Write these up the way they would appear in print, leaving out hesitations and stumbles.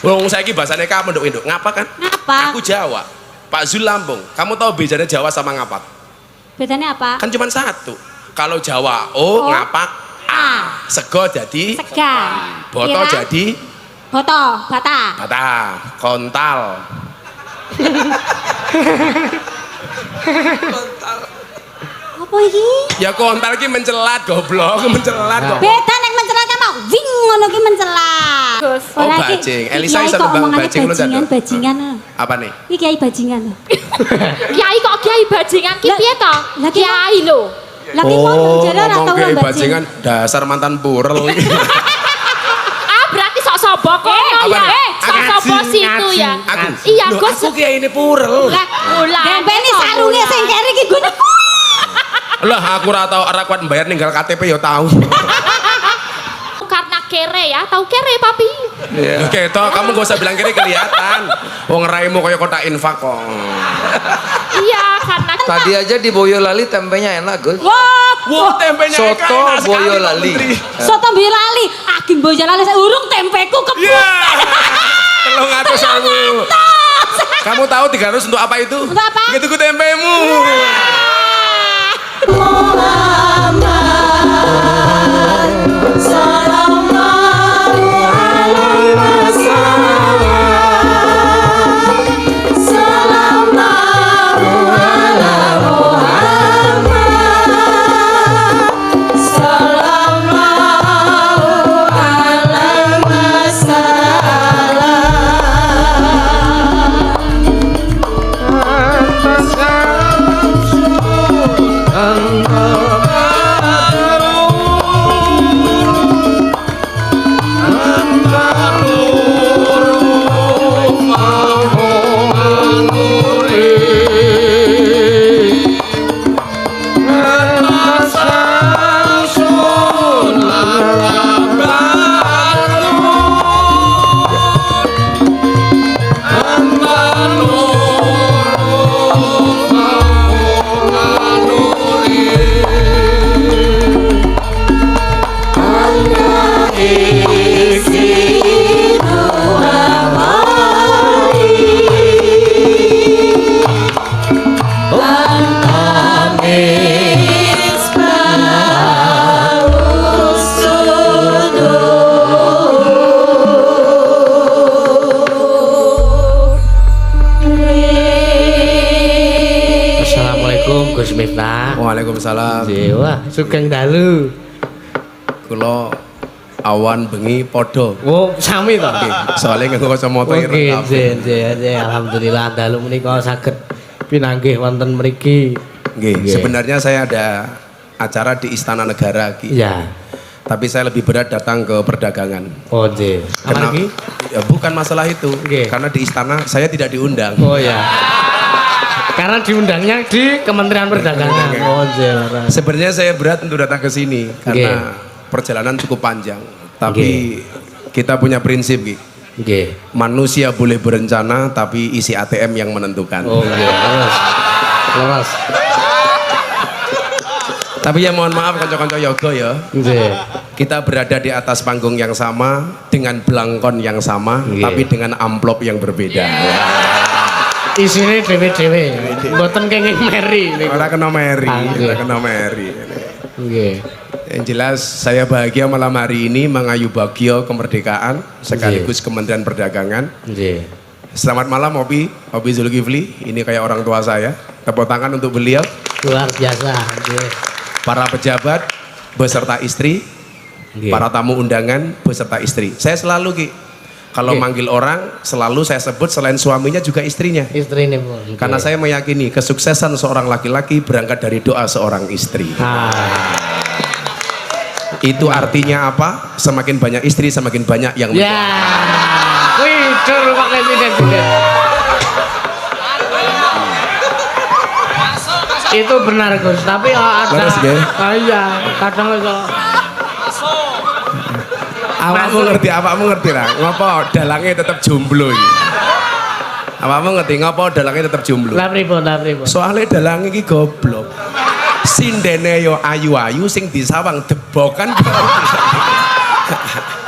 Wong saiki bahasane kamu nduk ngapa kan? Ngapa? Aku Jawa. Pak Zul Lampung. Kamu tahu bedanya Jawa sama ngapak? Bedanya apa? Kan cuma satu. Kalau Jawa O, ngapak A. Sego jadi Sega. boto Kira? jadi Boto, bata. bata, kontal. Apa iki? Ya kontal ki mencelat goblok, mencelat goblok. Beda nek mencelat sama wing ngono ki mencelat. Oh, bajing. Elisa iso nembang bajing lu bajingan, ndak? bajingan. Apa nih? Iki kiai bajingan. Kiai kok kiai bajingan ki piye to? Lah, ki- Kiai lho. Lah ki mau jare ora ngomong tau kayak bajingan. bajingan dasar mantan purel. Ah berarti sok sobo kono apa ya. nih? Sok sobo situ ya. Aku. Iya Loh, Gus. aku kiai ini purel. Lah ulah. Dempeni sarunge sing kere iki gune. Lah aku ora tau ora kuat bayar ninggal KTP ya tahu. Karena kere ya, tahu kere papi. Oke, toh kamu gak usah bilang kiri kelihatan. Wong raimu kayak kotak infak kok. Iya karena Tadi aja di Boyolali tempenya enak, Gus. Wah, tempenya Eka Soto enak sekali, Pak Boyolali. Menteri. Soto Boyolali, aging Boyolali urung tempeku kebut. Iya. 300.000. Kamu tahu 300 untuk apa itu? Untuk apa? Gitu ku tempemu. Assalamualaikum Gus Miftah. Waalaikumsalam. Wah, sugeng dalu. Kula awan bengi podo. Oh, sami to. Soalnya nggak kacamata Oke, ireng kabeh. alhamdulillah dalu menika saged pinanggih wonten mriki. Nggih, sebenarnya saya ada acara di Istana Negara Ki. Iya. Tapi saya lebih berat datang ke perdagangan. Oh, nggih. Karena Amargi? ya, bukan masalah itu. Nggih. Karena di istana saya tidak diundang. Oh ya. Karena diundangnya di Kementerian Perdagangan. Oh, nggih. Sebenarnya saya berat untuk datang ke sini karena perjalanan cukup panjang. Tapi kita punya prinsip, Ki. Nggih. Manusia boleh berencana tapi isi ATM yang menentukan. Oh, nggih. Leres. Leres. Tapi ya mohon maaf kanca-kanca yoga ya. Nggih. Kita berada di atas panggung yang sama dengan belangkon yang sama tapi dengan amplop yang berbeda. Isine dhewe-dhewe. Mboten kenging meri niku. Ora kena meri, Nggih. ora kena meri. Nggih. Yang jelas saya bahagia malam hari ini mengayu bagio kemerdekaan sekaligus Kementerian Perdagangan. Nggih. Selamat malam Obi Zulkifli. Ini kayak orang tua saya. Tepuk tangan untuk beliau. Luar biasa. Nggih. Para pejabat beserta istri, Nggih. para tamu undangan beserta istri. Saya selalu Ki, kalau Nggih. manggil orang selalu saya sebut selain suaminya juga istrinya. Istrine pun. Karena saya meyakini kesuksesan seorang laki-laki berangkat dari doa seorang istri. Itu artinya apa? Semakin banyak istri, semakin banyak yang Ya. Wih, dur Pak Presiden juga. Itu benar Gus, tapi ada. Beres, nggih? Iya, kadang kalau Awakmu ngerti lah. Ngopo dalangnya tetap jomblo iki. Awakmu ngerti ngopo dalangnya tetap jomblo. lah pripun. Soalnya dalangnya iki goblok. Sindene yo ayu-ayu sing disawang debokan.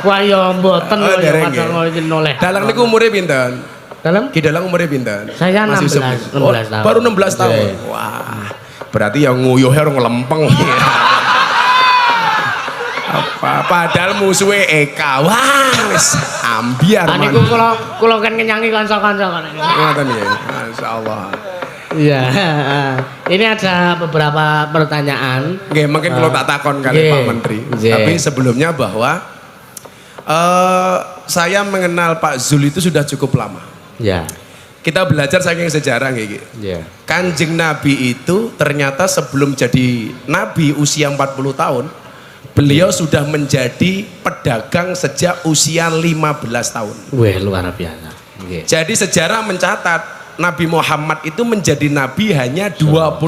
Wah ya mboten Oh, kok ya dereng, kadang nggih. iki noleh. Dalang niku umure pinten? Dalam? Ki Dalang umure pinten? Saya Masih 16 sepuh. 16 tahun. Baru 16 tahun. Iya. Wah. Berarti yang nguyuhe orang lempeng. Apa padahal musuhnya Eka. Wah, wis ambiar Ah man. niku kula kan ngenyangi kanca-kanca kan. Ngoten ya. Masyaallah. Iya. Ini ada beberapa pertanyaan. Nggih, mungkin kalau tak takon kali Nggih. Pak Menteri. Nggih. Tapi sebelumnya bahwa saya mengenal Pak Zul itu sudah cukup lama. Ya. Kita belajar saking sejarah nggih. Ya. Kanjeng Nabi itu ternyata sebelum jadi Nabi usia 40 tahun, beliau sudah menjadi pedagang sejak usia 15 tahun. Wah, luar biasa. Nggih. Jadi sejarah mencatat Nabi Muhammad itu menjadi Nabi hanya 23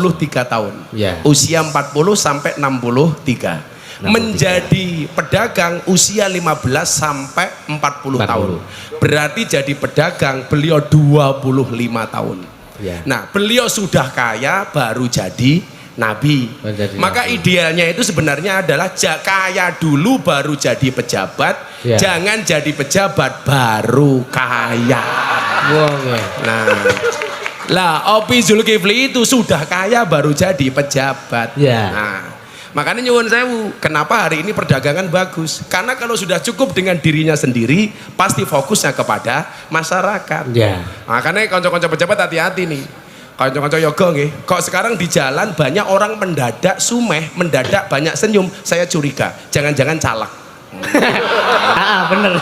tahun. Ya. Usia 40 sampai 63. 63. Menjadi pedagang usia 15 sampai 40 tahun. Berarti jadi pedagang beliau 25 tahun. Ya. Nah, beliau sudah kaya baru jadi Nabi. Menjadi Maka nabi. idealnya itu sebenarnya adalah kaya dulu baru jadi pejabat. Ya. Jangan jadi pejabat baru kaya. Wah, nggih. Nah, lah Opi Zulkifli itu sudah kaya baru jadi pejabat. Ya. Nah, makanya nyuwun sewu, kenapa hari ini perdagangan bagus? Karena kalau sudah cukup dengan dirinya sendiri, pasti fokusnya kepada masyarakat. Ya. Makanya konco-konco pejabat hati-hati nih. Konco-konco yoga nggih. Kok sekarang di jalan banyak orang mendadak sumeh, mendadak banyak senyum, saya curiga. Jangan-jangan calak. Bener.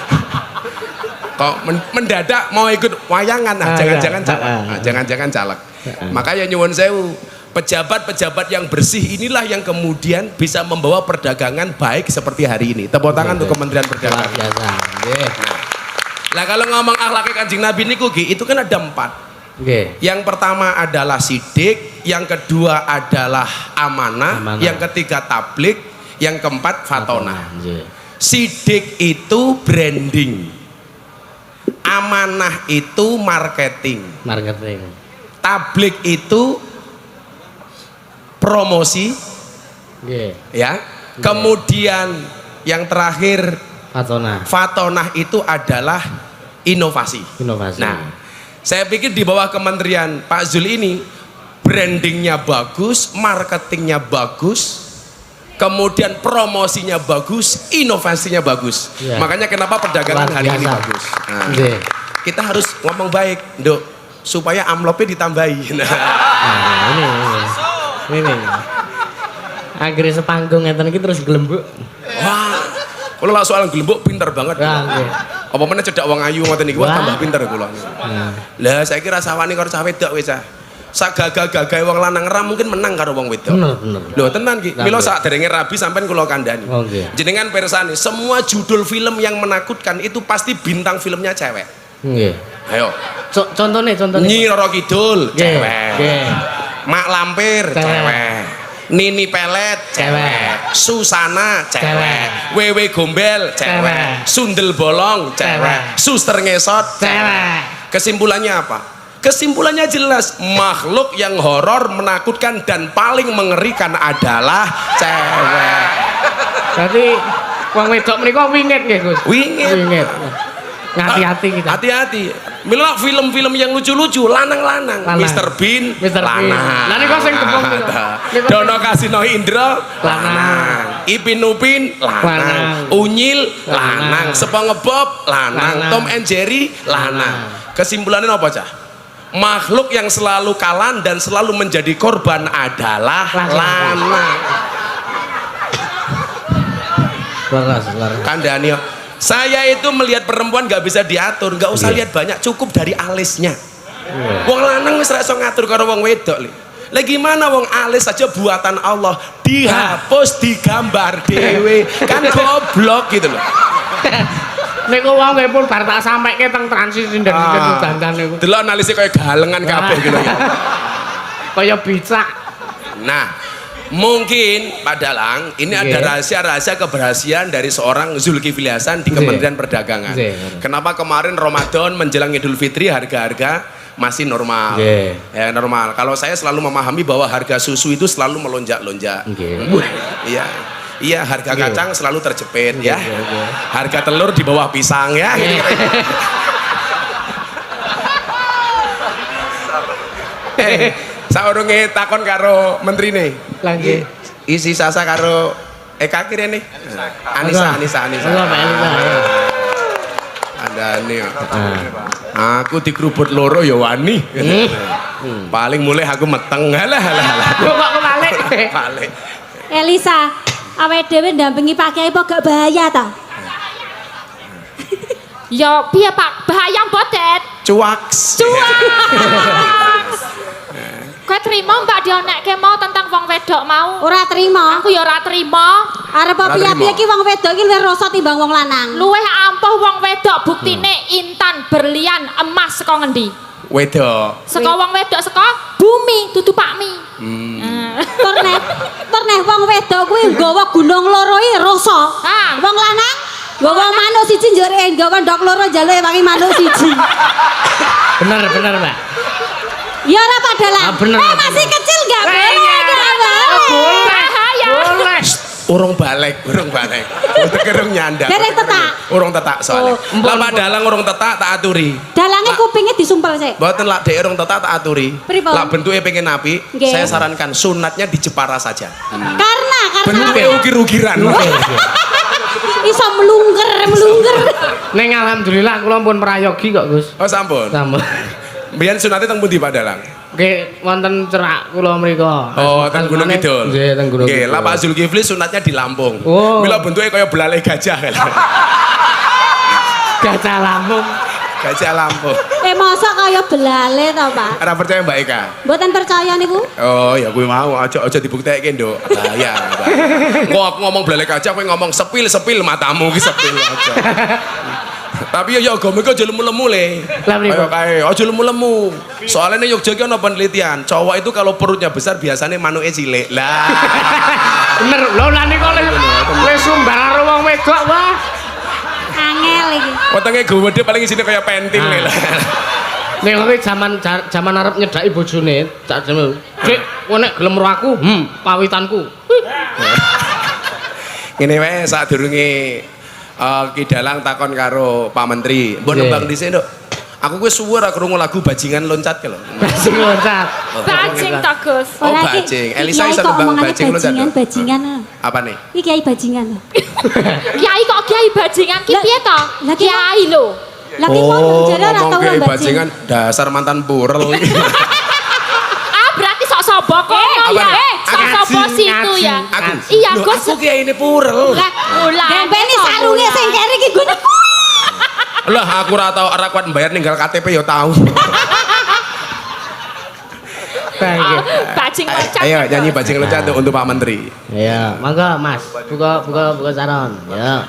Kok mendadak mau ikut wayangan, nah jangan-jangan calak. Ah, Nah, jangan-jangan calak. Makanya nyuwun sewu, pejabat-pejabat yang bersih inilah yang kemudian bisa membawa perdagangan baik seperti hari ini. Tepuk tangan untuk Kementerian Luar Perdagangan. biasa. Nggih. Lah kalau ngomong akhlaknya Kanjeng Nabi niku Ki, itu kan ada 4. Nggih. Yang pertama adalah sidik, yang kedua adalah amanah, Amanah. yang ketiga tablik, yang keempat fatonah. Nggih. Sidik itu branding, amanah itu marketing, Marketing. tablik itu promosi, Nggih. ya. Kemudian yang terakhir Fatona. fatonah itu adalah inovasi. Inovasi. Nah, saya pikir di bawah Kementerian Pak Zul ini brandingnya bagus, marketingnya bagus, kemudian promosinya bagus, inovasinya bagus. Ya. Makanya kenapa perdagangan Luar hari ini biasa. bagus. Nah, Nggih. kita harus ngomong baik, Nduk, supaya amplopnya ditambahi. Nah, Ini. Akhirnya sepanggung ngeten iki terus gelembuk. wah, kalau lah soal gelembuk pinter banget. Ya, nggih. Apa mana cedak wong ayu ngoten iki, wah Wah. tambah pinter kula. Lah saya kira sawani karo cah wedok wis ah. Sak gagah-gagahe wong lanang ram mungkin menang karo wong wedok. Bener. Lho tenan Ki, mila sak derenge rabi sampean kula kandhani. Oh, nggih. Jenengan pirsani, semua judul film yang menakutkan itu pasti bintang filmnya cewek. Nggih. Ayo. Contohnya. Nyi Roro Kidul Nggih, cewek. nggih. Mak Lampir Cewek. cewek. Nini Pelet cewek. Susana cewek. Wewe Gombel cewek. Cewek. Sundel Bolong cewek. Suster Ngesot Cewek. Kesimpulannya apa? Kesimpulannya jelas, makhluk yang horor, menakutkan dan paling mengerikan adalah cewek. Berarti wong wedok menika wingit nggih, Gus. Wingit. Hati-hati kita. Hati-hati. Mila film-film yang lucu-lucu, lanang-lanang. Lanang. Mr. Bean, Mr. Bean. lanang. Lah niku sing gebong niku. Niku sing- Dono Kasino Indro, Lanang. Ipin Upin, lanang. Lanang. Unyil, lanang. Lanang. SpongeBob, lanang. Lanang. Tom and Jerry, lanang. Kesimpulannya apa, Cah? Makhluk yang selalu kalah dan selalu menjadi korban adalah Lanang. lanang. Laras. Kandani, saya itu melihat perempuan nggak bisa diatur, nggak usah lihat banyak, cukup dari alisnya. Wong lanang wis ra iso ngatur karo wong wedok li. Lah gimana wong alis saja buatan Allah, dihapus digambar dewe, kan goblok gitu loh. Niku wong nggih pun bar tak sampeke teng transisi dan dandan niku. Delok analisnya kayak galengan kabeh gitu ya. Kaya bicak. Nah, mungkin Pak Dalang ini ada rahasia-rahasia keberhasilan dari seorang Zulkifli Hasan di Kementerian Perdagangan. Kenapa kemarin Ramadan menjelang Idul Fitri harga-harga masih normal? Ya normal. Kalau saya selalu memahami bahwa harga susu itu selalu melonjak-lonjak. Iya. Iya, harga kacang selalu terjepit ya. Harga telur di bawah pisang ya. Saurunge takon karo menteri nih. Lagi. Isi sasa karo Eka kira nih. Anissa. Enggak, Mbak Elisa. Ada nih. Aku dikerubut loro ya wani. Paling mulai aku meteng. Halah. Yo kok kebalik. Balik. Elisa, awake dhewe ndampingi Pak Kiai apa gak bahaya ta? Ya piye Pak, bahaya mboten. Cuaks. Kowe trimo Mbak dionekke mau tentang wong wedok mau? Ora trima. Aku ya ora trimo. Arep Ora piye-piye trima. ki wong wedok ki luwih rasa timbang wong lanang. Luwih ampuh wong wedok buktine intan, berlian, emas saka ngendi? Wedok. Saka wong wedok saka bumi, dudu pakmi. Tur neh wong wedok kuwi nggawa gunung loro iki rasa. Ah. Wong lanang nggawa manuk siji njere nggawa ndok loro jaluke wangi manuk siji. Bener, Mbak. Ya ora padahal. Ah, bener. Masih kecil enggak boleh. Bahaya. Boleh. Urung balik. Urung nyandang. Derek tetak. Urung tetak soalnya. Lah Pak Dalang urung tetak tak aturi. Dalange kupinge disumpel sik. Mboten lak dek urung tetak tak aturi. Pripun? Lak bentuke pengen apik, Nggih. saya sarankan sunatnya di Jepara saja. Karena Bentuke ukir-ukiran. iso melungker. Neng alhamdulillah kula pun merayogi kok, Gus. Oh sampun. Sampun. Mbiyen sunate teng pundi Pak Dalang? Nggih, wonten cerak kula mriku. Oh, teng Gunung Kidul. Nggih, teng Gunung Nggih, Kidul. lah Pak Zulkifli sunatnya di Lampung. Oh. Mila bentuke kaya belalai gajah. Gajah Lampung. Gajah Lampung. Masa kaya belale to, Pak? Ora percaya Mbak Eka? Mboten percaya niku? Oh, ya kuwi mau aja dibuktekke, Nduk. Bahaya. Kok aku ngomong belalai gajah kowe ngomong sepil matamu ki sepil aja. Tapi ya agama iki aja lemu-lemu le. Lah pripun? Ayo kae, aja lemu-lemu. Soalnya ning Yogyakarta ana penelitian, cowok itu kalau perutnya besar biasanya manuke cilik. Lah. Bener, lho lah niku wis sumbar karo wong wedok wah. Angel iki. Wetenge gede paling isine kaya pentil le. Lah. Nek kowe jaman arep nyedaki bojone, tak jane. Dik, kowe nek gelem karo aku, pawitanku. Ngene wae sadurunge Ki Dalang takon karo Pak Menteri. Mbok nembang dhisik, Nduk. Aku wis suwe ora krungu lagu bajingan loncat ki lho. Bajing loncat. Bajing to, Gus. Oh, Ora iki, bajing. iki Elisa Kiai iso kok nembang omongane bajing loncat, Nduk. Bajingan. Apa nih? Iki Kiai bajingan. Kiai kok kiai bajingan ki Lah- piye to? lah ki- Kiai lho. Lah ki ngomong jare ora ngomong tau kayak bajing. bajingan dasar mantan purel. Ah, berarti sok sobo kono apa ya. nih? Sok sobo situ ya. Aku. Iya, Loh, Gus. aku kiai ini purel. Lah, ulah. Dempeni sarunge sing kere iki gune. Lah aku ora tau ora kuat bayar ninggal KTP ya tahu. Bajing loncat. Ayo nyanyi bajing loncat untuk Pak Menteri. Ya, mangga Mas. Buka saron. Ya.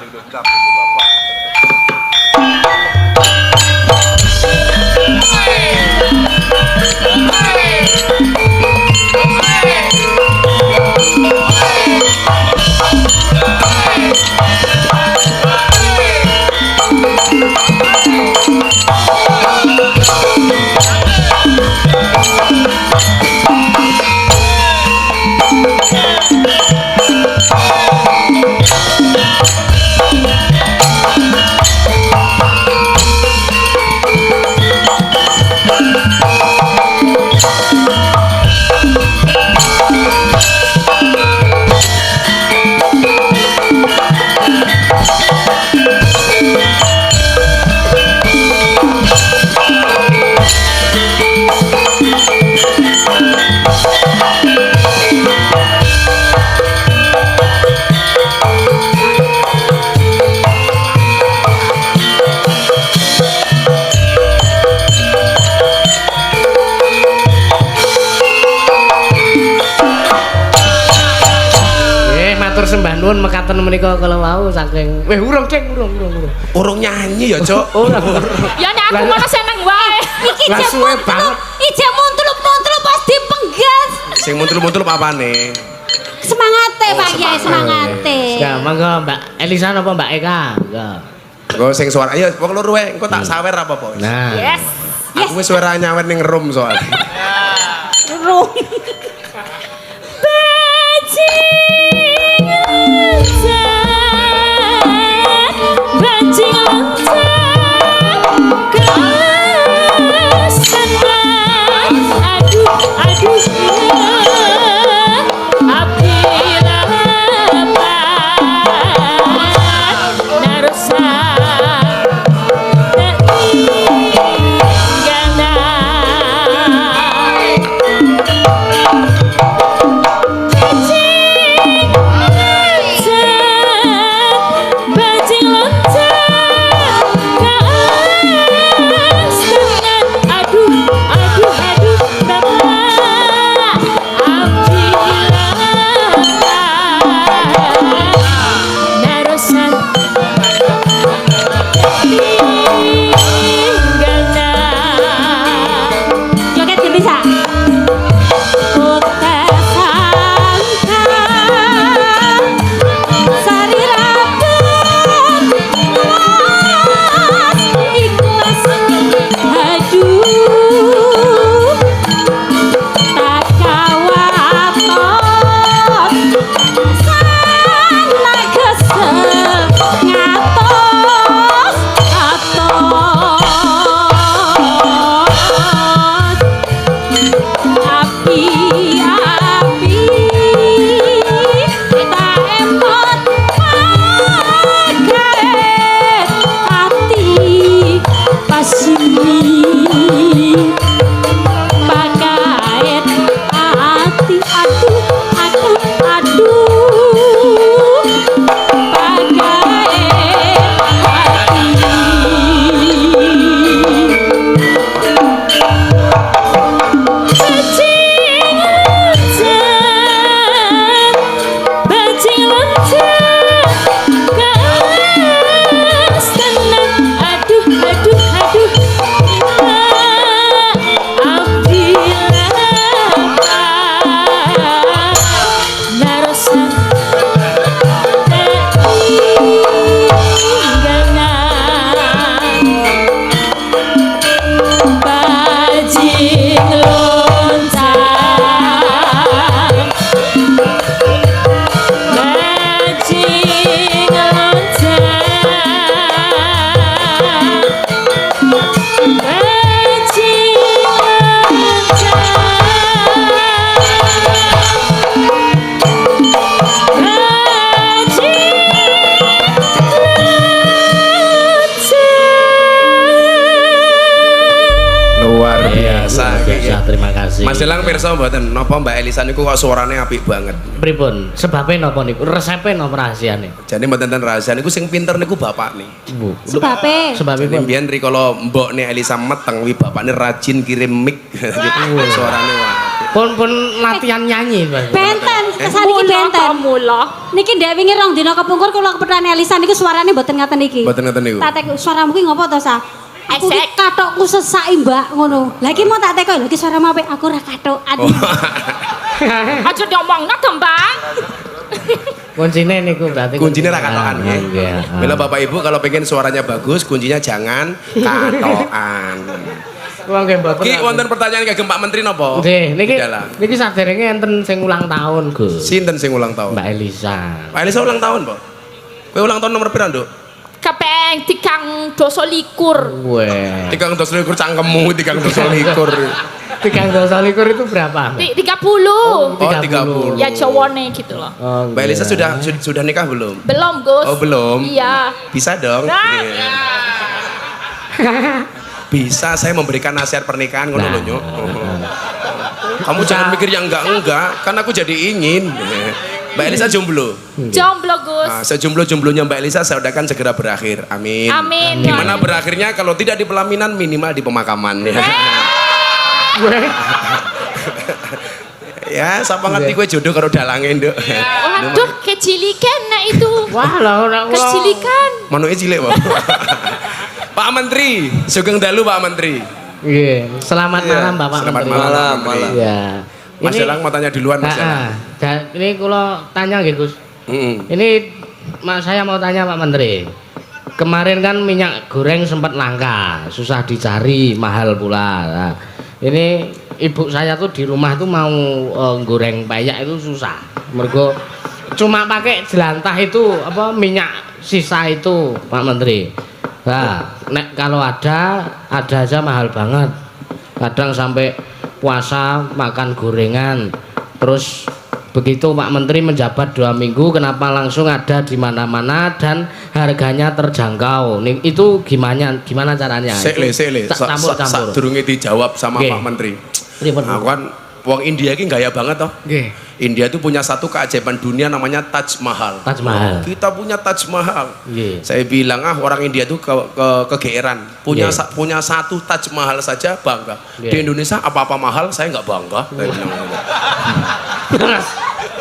Sembah nuwun mekaten menika kala wau saking urung Ceng urung. Urung nyanyi ya, Cok. Urung. Ya nek aku malah seneng wae. Iki Lah jek suwe banget. muntulup pas dipenggas. Sing muncul-muncul apane? Semangate Pak Kiai, semangate. Ya, mangga Mbak Elisa napa Mbak Eka? Ya. Engko sing suara ayo wong loro wae engko tak sawer apa apa. Nah. Yes. Aku wis ora nyawer ning room soalnya. Rung. Bajingan. terima kasih. Mas Elang pirsa mboten napa Mbak Elisa niku kok suarane apik banget. Pripun? Sebabe napa niku? Resepe napa rahasiane? Jadi mboten ten rahasia niku sing pinter niku bapak nih. Bu. Sebabe. Sebabe Jadi pun. mbiyen rikala mbokne Elisa meteng wi bapakne rajin kirim mic gitu. Suarane wah. Pun latihan nyanyi, Mas. Benten, kesaniki benten. Mula. Niki ndek wingi rong dina kepungkur kula kepethane Elisa niku suarane mboten ngaten iki. Mboten ngoten niku. Tak tek suaramu ki ngopo to, Sa? Aku ki Esek. katokku sesaki, Mbak, ngono. Lah iki mau tak tekok lho iki suaramu apik, aku ora katokan. Aja diomongno to, Mbak. Kuncine niku berarti. Kuncinya ra katokan nggih. Nggih. Bila Bapak Ibu kalau pengen suaranya bagus, kuncinya jangan katokan. Wong nggih mboten. Ki wonten pertanyaan kagem Pak Menteri napa? Nggih, niki Dalam. niki saderenge enten sing ulang tahun, Gus. Sinten sing ulang tahun? Mbak Elisa. Pak Elisa ulang tahun, Pak. Kowe ulang tahun nomor pira, Nduk? Kepeng 3 Weh. 312 cangkemmu 312. 312 itu berapa? Mbak? 30. Oh, 30. Ya Jawane gitu loh. Oh, Mbak Elisa iya. sudah nikah belum? Belum, Gus. Oh, belum. Iya. Bisa dong. Nah. Iya. Bisa saya memberikan nasihat pernikahan ngono Nah. lho, Nyuk. Kamu jangan mikir yang enggak, kan aku jadi ingin. Mbak Elisa jomblo. Jomblo, Gus. Nah, sejomblo-jomblonya Mbak Elisa saya udakan segera berakhir. Amin. Amin. Gimana berakhirnya kalau tidak di pelaminan minimal di pemakaman. Weh. Ya, siapa ngerti gue jodoh karo dalange, Nduk. Waduh, kecilikan nah itu. Wah, lah Kecilikan. Manuke cilik, Pak. Pak Menteri, sugeng dalu Pak Menteri. Iya, selamat malam Bapak Selamat Menteri. malam, Pak Menteri. Iya. Mas Elang mau tanya duluan, Mas Elang. Ini kalau tanya nggih, Gus. Ini saya mau tanya Pak Menteri. Kemarin kan minyak goreng sempat langka, susah dicari, mahal pula. Nah, ini ibu saya tuh di rumah tuh mau goreng payak itu susah. Mergo cuma pakai jelantah itu apa minyak sisa itu, Pak Menteri. Nah, nek kalau ada aja mahal banget. Kadang sampai puasa makan gorengan. Terus begitu Pak Menteri menjabat 2 minggu, kenapa langsung ada di mana-mana dan harganya terjangkau? Itu gimana caranya? Sekle. Campur-campur. Durunge dijawab sama Oke. Pak Menteri. Pripun? Aku kan wong India ini gaya banget toh. Nggih. India itu punya satu keajaiban dunia namanya Taj Mahal. Taj Mahal. Kita punya Taj Mahal. Nggih. Saya bilang orang India itu kegeeran. Punya Nggih. punya satu Taj Mahal saja bangga. Nggih. Di Indonesia apa-apa mahal saya nggak bangga. Saya bilang gitu.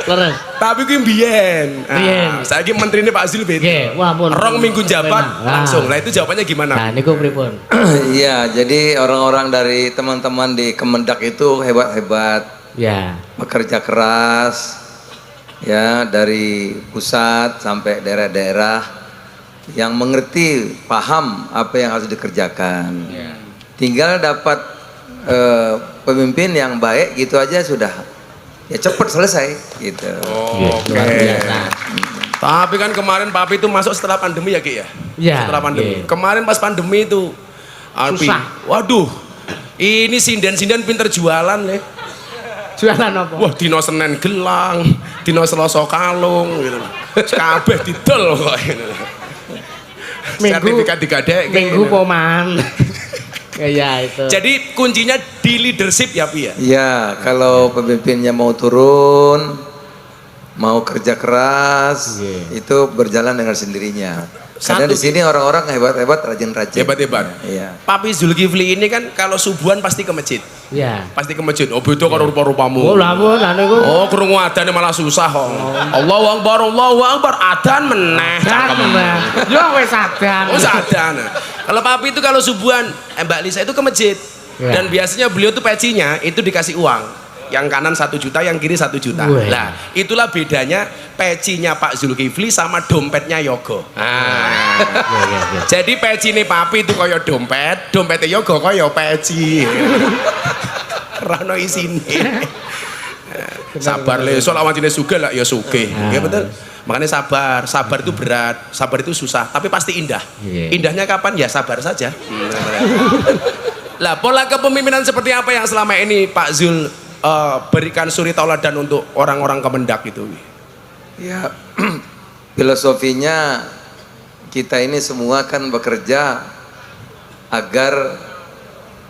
Leres. Tapi gue mbiyen. Mbiyen. Saya ini menteri ini Pak Zul Nggih, wah pun. Rong minggu jabat Nah. langsung. Lah itu jawabannya gimana? Nah, niku pripun? Iya, jadi orang-orang dari teman-teman di Kemendak itu hebat-hebat, Ya. bekerja keras, ya dari pusat sampai daerah-daerah yang mengerti, paham apa yang harus dikerjakan. Tinggal dapat pemimpin yang baik gitu aja sudah, ya cepat selesai gitu. Oh, oke. Luar biasa. Tapi kan kemarin Papi itu masuk setelah pandemi ya Ki ya? Ya, Setelah pandemi. iya. Kemarin pas pandemi itu Alpi, Susah. waduh, ini sinden-sinden pinter jualan le. Jualan apa? Wah, dino Senin gelang, dino Selasa kalung gitu. Kabeh didol kok. Sertifikat digadek. Minggu poman. Ya itu. Jadi kuncinya di leadership ya Pi ya? Ya, kalau pemimpinnya mau turun, mau kerja keras, Iya. itu berjalan dengan sendirinya. Karena Satu. di sini orang-orang hebat-hebat, rajin-rajin. Hebat-hebat. Iya. Papi Zulkifli ini kan kalau subuhan pasti ke masjid. Ya. Pasti ke masjid. Oh, beda karo rupa-rupamu. Oh lah pun niku. Oh, krungu adane malah susah kok. Allahu Akbar, adan meneh. Yo wis adan. Oh, adan. Kalau papi itu kalau subuhan, Mbak Lisa itu ke masjid. Ya. Dan biasanya beliau tuh pecinya itu dikasih uang. Yang kanan 1 juta, yang kiri 1 juta. Weh. Nah, itulah bedanya pecinya Pak Zulkifli sama dompetnya Yogo. Nah. Ya. Jadi peci nih papi itu kaya dompet, dompetnya Yogo kaya peci. Rano isine. Sabar le, soal awan jenis suge lah ya suge. Ya betul. Makanya sabar itu berat, sabar itu susah, tapi pasti indah. Iya. Indahnya kapan? Ya sabar saja. Lah pola kepemimpinan seperti apa yang selama ini Pak Zul berikan suri tauladan untuk orang-orang Kemendak itu? Ya, filosofinya kita ini semua kan bekerja agar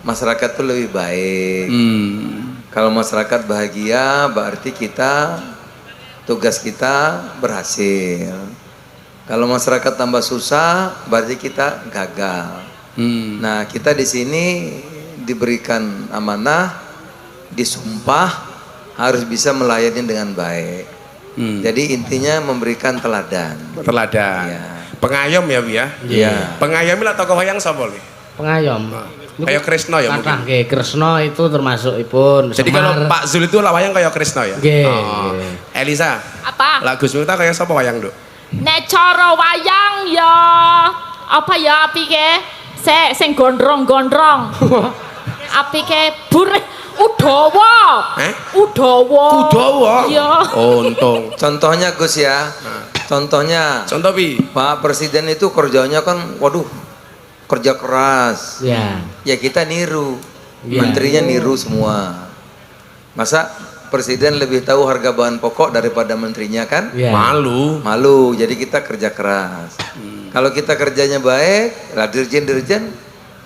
masyarakat tuh lebih baik. Kalau masyarakat bahagia berarti tugas kita berhasil. Kalau masyarakat tambah susah berarti kita gagal. Nah, kita di sini diberikan amanah, disumpah harus bisa melayani dengan baik. Jadi intinya memberikan teladan. Teladan. Iya. Pengayom ya, Bi ya. Iya. Pengayom lah tokoh wayang sapa le? Pengayom. Kayak Kresna ya Kathah mungkin. nggih, Kresna itu termasuk ipun. Jadi kalau Pak Zul itu lah wayang kayak Kresna ya. Nggih. Oh. Elisa, Apa? lah Gus Miftah kayak sapa wayang, Duk? Nek cara wayang ya apa ya apike? Sing gondrong-gondrong. Apike burih Udawa. Udawa. Kudawa. Iya. Oh, untung. Contohnya Gus ya. Contohnya Contoh Bi. Pak Presiden itu kerjanya kan waduh kerja keras. Ya. Ya kita niru. Iya. Menterinya niru semua. Masa Presiden lebih tahu harga bahan pokok daripada menterinya kan? Ya. Malu. Malu, jadi kita kerja keras. Kalau kita kerjanya baik, lah dirjen-dirjen,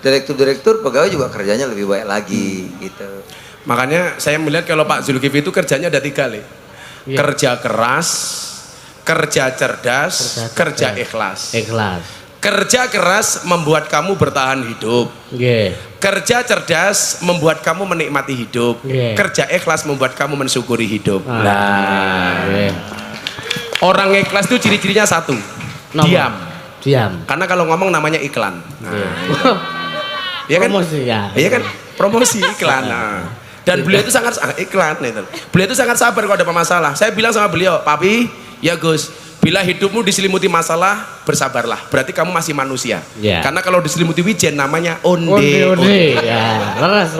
direktur-direktur, pegawai juga kerjanya lebih baik lagi gitu. Makanya saya melihat kalau Pak Zulkifli itu kerjanya ada 3 le. Iya. Kerja keras, kerja cerdas, kerja ikhlas. Ikhlas. Kerja keras membuat kamu bertahan hidup. Nggih. Kerja cerdas membuat kamu menikmati hidup. Iya. Kerja ikhlas membuat kamu mensyukuri hidup. Nah, nggih. Orang ikhlas itu ciri-cirinya satu, Napa? diam. Diam. Karena kalau ngomong namanya iklan. Iya kan? Promosi ya. Iya kan? Promosi iklan. Nah. Dan beliau itu sangat iklan itu. Beliau itu sangat sabar kalau ada masalah. Saya bilang sama beliau, "Papi, ya Gus, bila hidupmu diselimuti masalah, bersabarlah. Berarti kamu masih manusia." Ya. Karena kalau diselimuti wijen namanya onde. Onde. Ya, leres.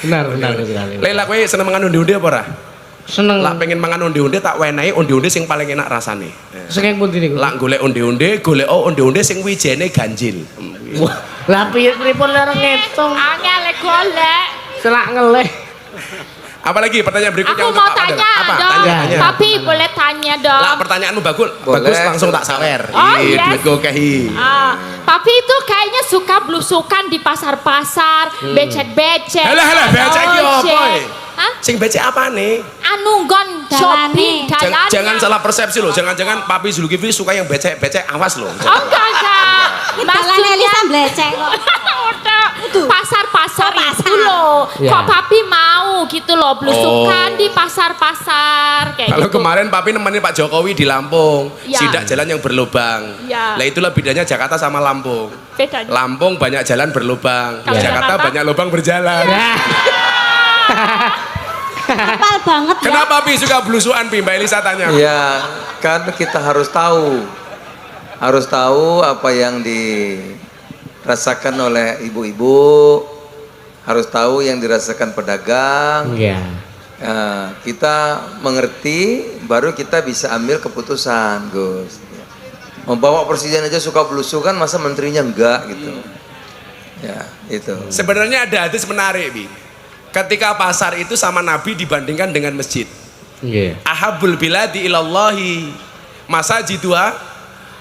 Benar sekali. Lela kowe seneng mangan onde-onde apa ora? Seneng. Lah pengen mangan onde-onde tak wenehi onde-onde sing paling enak rasane. Sing pundi niku? Lah golek onde-onde, golek onde-onde sing wijene ganjil. Wah, lah piye pripun lere ngitung? Angel golek. Selak ngeleh. Apalagi pertanyaan berikutnya Aku untuk mau Pak Pandana. tanya Apa? dong. Tanya. Tapi boleh tanya dong. Lah pertanyaanmu bagus, Boleh. bagus langsung tak sawer. Oh, Ih, yes. duitku kehi. Papi itu kayaknya suka blusukan di pasar-pasar, becek-becek. Halah, becek iki apa? ojek. Hah? Sing becek apane? Anu nggon shopping dalannya. Jangan salah persepsi loh. Jangan-jangan Papi Zulkifli suka yang becek-becek, awas loh. Oh, enggak. Dalane Elisa blecek kok. Udah, pasar-pasar Oh, itu pasar. loh. Ya. Kok papi mau gitu loh blusukan di pasar-pasar kayak Kalau gitu. kemarin Papi nemenin Pak Jokowi di Lampung, Ya. sidak jalan yang berlubang. Ya. Lah itulah bedanya Jakarta sama Lampung. Bedanya. Lampung banyak jalan berlubang, Kalau Jakarta Jakarta? banyak lubang berjalan. Ya. Apal banget ya. Kenapa Pi suka blusuan Pi? Mbak Elisa tanya. Ya, kan kita harus tahu apa yang dirasakan oleh ibu-ibu, harus tahu yang dirasakan pedagang. Iya. Kita mengerti, baru kita bisa ambil keputusan, Gus. Membawa presiden aja suka belusukan, masa menterinya enggak gitu? Ya, itu. Sebenarnya ada hadis menarik Pi. Ketika pasar itu sama Nabi dibandingkan dengan masjid. Iya. Ahabul biladi ilallahi masajiduha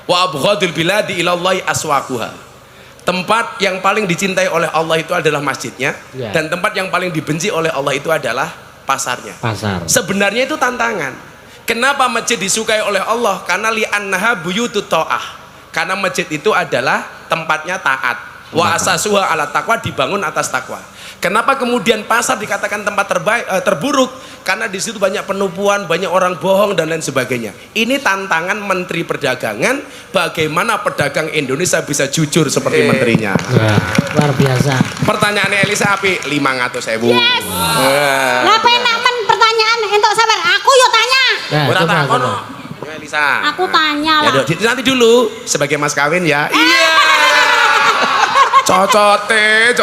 wa abghadul biladi ilallahi aswaquha. Tempat yang paling dicintai oleh Allah itu adalah masjidnya, Ya. dan tempat yang paling dibenci oleh Allah itu adalah pasarnya. Pasar. Sebenarnya itu tantangan. Kenapa masjid disukai oleh Allah? Karena li'annaha buyutut ta'ah. Karena masjid itu adalah tempatnya taat. Wa asasuha ala taqwa, dibangun atas takwa. Kenapa kemudian pasar dikatakan tempat terburuk? Karena di situ banyak penipuan, banyak orang bohong dan lain sebagainya. Ini tantangan Menteri Perdagangan, bagaimana pedagang Indonesia bisa jujur seperti menterinya. Ya, luar biasa. Pertanyaannya Elisa api 500.000. Yes. Lah penak men pertanyaan entuk sabar. Aku yo tanya. Nah, Ora coba, takon. coba. Ya Elisa. Aku tanya Ya lah. dok, nanti dulu sebagai mas kawin ya. Iya. Cocote.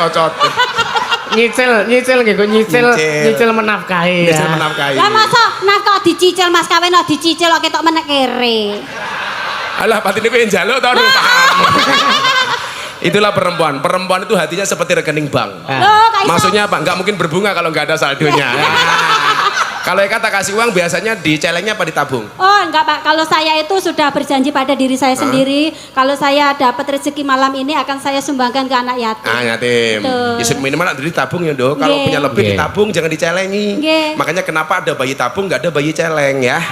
Nyicil nggih, kok nyicil menafkahi. Bisa Ya. menafkahi. Lah masa kok dicicil Mas kawin kok dicicil kok ketok menek kere. Alah, pati niku yang jaluk tau paham. Itulah perempuan. Perempuan itu hatinya seperti rekening bank. Ah. Loh, kaiso. Maksudnya apa? Nggak mungkin berbunga kalau nggak ada saldonya. Kalau Eka tak kasih uang biasanya dicelengnya apa ditabung? Oh enggak Pak, kalau saya itu sudah berjanji pada diri saya sendiri, kalau saya dapat rezeki malam ini akan saya sumbangkan ke anak yatim. Ah yatim. Betul. Ya minimal nak ditabung ya dok. Kalau Nggih. punya lebih Nggih. ditabung jangan dicelengi. Nggih. Makanya kenapa ada bayi tabung nggak ada bayi celeng ya?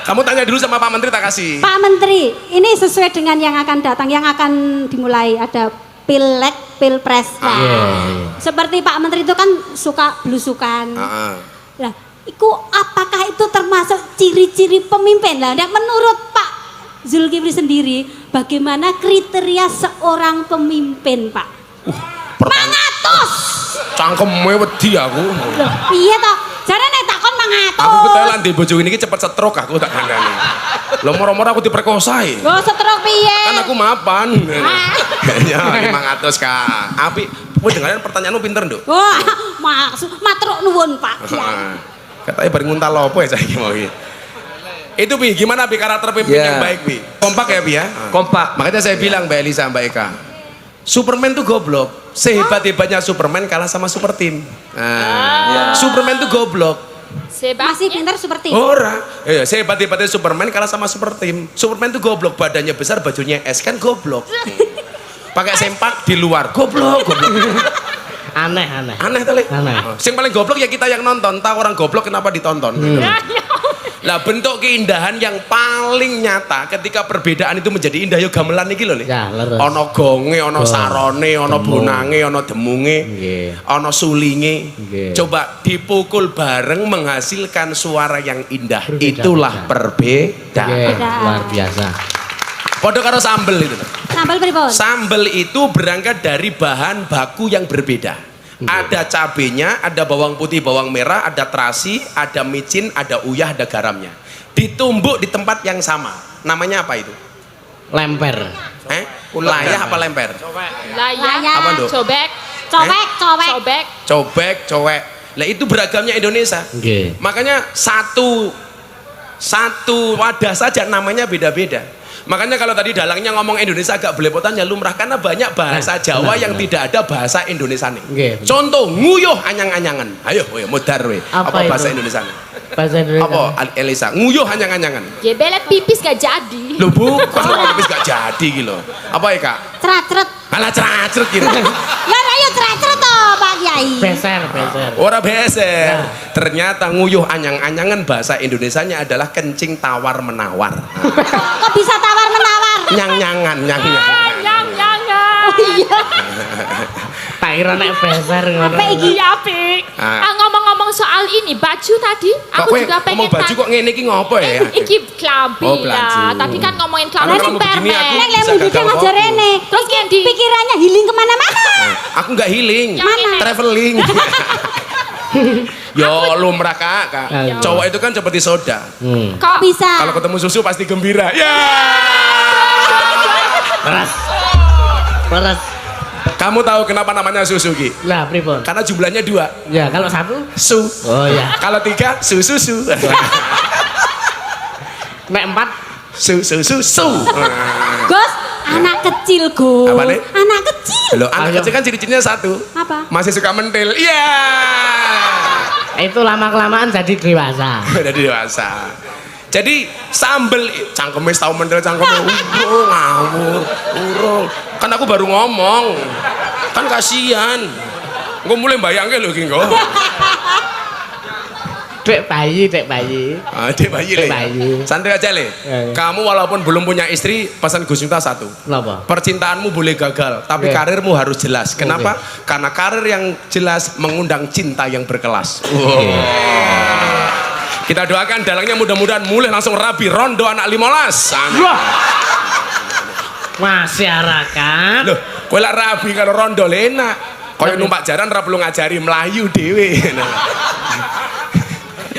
Kamu tanya dulu sama Pak Menteri tak kasih. Pak Menteri, ini sesuai dengan yang akan datang, yang akan dimulai ada Pileg, Pilpres. Nah, Iya. seperti Pak Menteri itu kan suka belusukan. Ah, ah. Nah, itu apakah itu termasuk ciri-ciri pemimpin lah? Dan menurut Pak Zulkifli sendiri, bagaimana kriteria seorang pemimpin, Pak? Mangatos. Cangkemnya wedi aku. Loh, piye toh? Jane nek takon mangatos. Aku ketelan di bojo ini cepet stroke aku tak kandani. Lo moro-moro aku diperkosai. Go setruk piye? Kan aku mapan. Ah. Ya 500 Kak. Api, kowe dengerin pertanyaanmu pinter, Nduk. Wah, maksud matruk nuwun, Pak. Kiai. Katanya bareng nguntal lopo ya saya mau iki. Itu Pi, gimana Pi karakter pemimpin Ya. yang baik Pi? Kompak ya Pi ya? Kompak. Makanya saya bilang Mbak Elisa, Mbak Eka, Superman tuh goblok. Sehebat-hebatnya Superman kalah sama Super Team. Nah, Superman tuh goblok. Masih pintar seperti Ora, iya, sehebat-hebatnya Superman kalah sama Super Team. Superman tuh goblok, badannya besar, bajunya es kan goblok. Pakai sempak di luar, goblok. Aneh. Aneh kali. Aneh. Yang paling goblok ya kita yang nonton. Tahu orang goblok kenapa ditonton? Lah bentuk keindahan yang paling nyata ketika perbedaan itu menjadi indah yo gamelan iki lho Le. Ya, leres. Ono gonge, ono sarone, ono Demung. bonange, ono demunge, Nggih. ono sulinge. Nggih. Coba dipukul bareng menghasilkan suara yang indah. Berbeda-beda. Itulah perbedaan. Oke, luar biasa. Podo karo sambel itu. sambal pripun? Sambel itu berangkat dari bahan baku yang berbeda. Ada cabenya, ada bawang putih, bawang merah, ada terasi, ada micin, ada uyah, ada garamnya. Ditumbuk di tempat yang sama. Namanya apa itu? Lemper. Layah apa lemper? Layah, Apa, Nduk? cobek, Cowek. cobek. Cobek, cowek. Lah itu beragamnya Indonesia. Nggih. Makanya satu wadah saja namanya beda-beda. Makanya kalau tadi dalangnya ngomong Indonesia agak belepotan ya lumrah karena banyak bahasa Jawa yang tidak ada bahasa Indonesia nih. Nggih, bener. Contoh nguyuh anyang-anyangan. Ayo, modar we. Apa itu? Bahasa Indonesia? Bahasa Indonesia. Apa Elisa? Nguyuh anyang-anyangan. Ya belet pipis gak jadi. Loh bukan, habis gak jadi gitu. Apa ya Kak? Ceracret. Alah ceracret gitu. Lah ayo ceracret toh, Pak Kiai. Beser. Ora beser. Ternyata nguyuh anyang-anyangan bahasa Indonesianya adalah kencing tawar menawar. Kok bisa tawar-menawar? Nyang-nyangan. Yang. Oh iya. Tak kira nek beser ngono. Apa iki? Iya, Pik. Ah. Ngomong-ngomong soal ini, baju tadi, aku kowe juga pengen ngomong baju kok ngene iki ngopo ya? Iki klambi Oh, baju. lah. Tadi kan ngomongin Kalau klambi kamu begini, permen. aku Nek bisa lemu gagal duda ngajar fokus. rene. Terus Candy. Pikirannya healing kemana-mana. Aku nggak healing, Yang ini. traveling. Yo lumrah Kak. Ya. Cowok itu kan seperti soda. Kok bisa? Kalau ketemu susu pasti gembira. Ya. Peres. Kamu tahu kenapa namanya susu Ki? Lah, pripun? Karena jumlahnya 2. Ya, kalau satu? Su. Oh ya. Kalau 3 su. Nek 4? Su. Gus, anak kecil Gus. Apa, Nek? Anak kecil. Loh, anak Ayo. kecil kan ciri-cirinya satu. Apa? Masih suka mentil. Iya. Itu lama-kelamaan jadi dewasa. Udah dewasa. Jadi sambel cangkeme tau mentil cangkeme ngawur urung. Kan aku baru ngomong. Kan kasihan. Gue mulai bayangke lho ki engko. Dek bayi. Adik bayi le. Dek bayi. Santai aja le. Ya. Kamu walaupun belum punya istri, pesan Gus Miftah satu. Napa? Percintaanmu boleh gagal, tapi Oke. karirmu harus jelas. Kenapa? Karena karir yang jelas mengundang cinta yang berkelas. Kita doakan dalangnya mudah-mudahan mulai langsung rabi rondo anak 15. Wah. Masyarakat. Loh, kowe lak rabi kalau rondo enak. Kaya numpak jaran ra perlu ngajari melayu dhewe.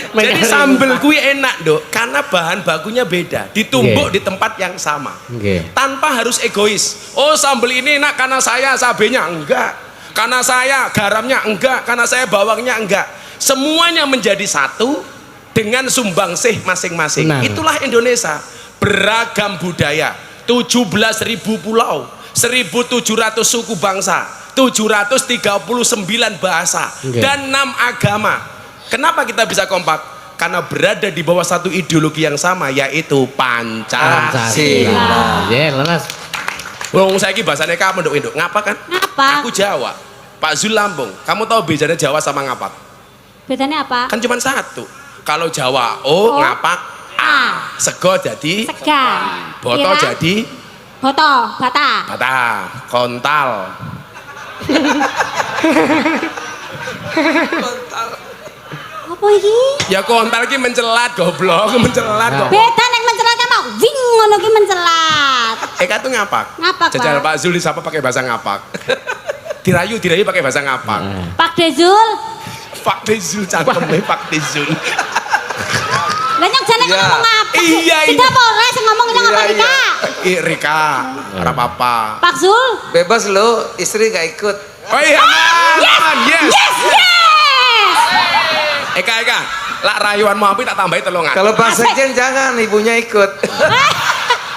Jadi sambel kuwi enak, Dok, karena bahan bakunya beda, ditumbuk di tempat yang sama. Nggih. Tanpa harus egois. Oh, sambel ini enak karena saya cabenya enggak. Karena saya garamnya enggak, karena saya bawangnya enggak. Semuanya menjadi satu dengan sumbangsih masing-masing. Benar. Itulah Indonesia. Beragam budaya, 17.000 pulau, 1.700 suku bangsa, 739 bahasa Oke. dan 6 agama. Kenapa kita bisa kompak? Karena berada di bawah satu ideologi yang sama, yaitu Pancasila. Ya, lelas. Wong saiki bahasane kamu nduk ngapa kan? Ngapa? Aku Jawa, Pak Zul Lampung. Kamu tahu bedanya Jawa sama ngapak? Bedanya apa? Kan cuma satu. Kalau Jawa O, O, ngapak A. Sego jadi Segan. boto Kira? jadi Boto, bata. bata, kontal. Apa iki? Ya kontal ki mencelat goblok, mencelat kok. Beda nek mencelat sama wing ngono ki mencelat. Eka tuh ngapak. Ngapak, Jajal Pak. Pak Zul disapa pakai bahasa ngapak. dirayu pakai bahasa ngapak. Pak Dezul. Pak Dezul cangkeme Pak Dezul. Lah nyong jane Iya. ngomong apa? Iya, Tidak apa ora sing ngomong nyong apa Iya, Rika? Rika, ora apa-apa. Pak Zul. Bebas lo, istri gak ikut. Oh iya, aman, yes. Yes, yes. Eka, lak rayuanmu api tak tambahi telungan. Kalau Pak Sekjen jangan, ibunya ikut.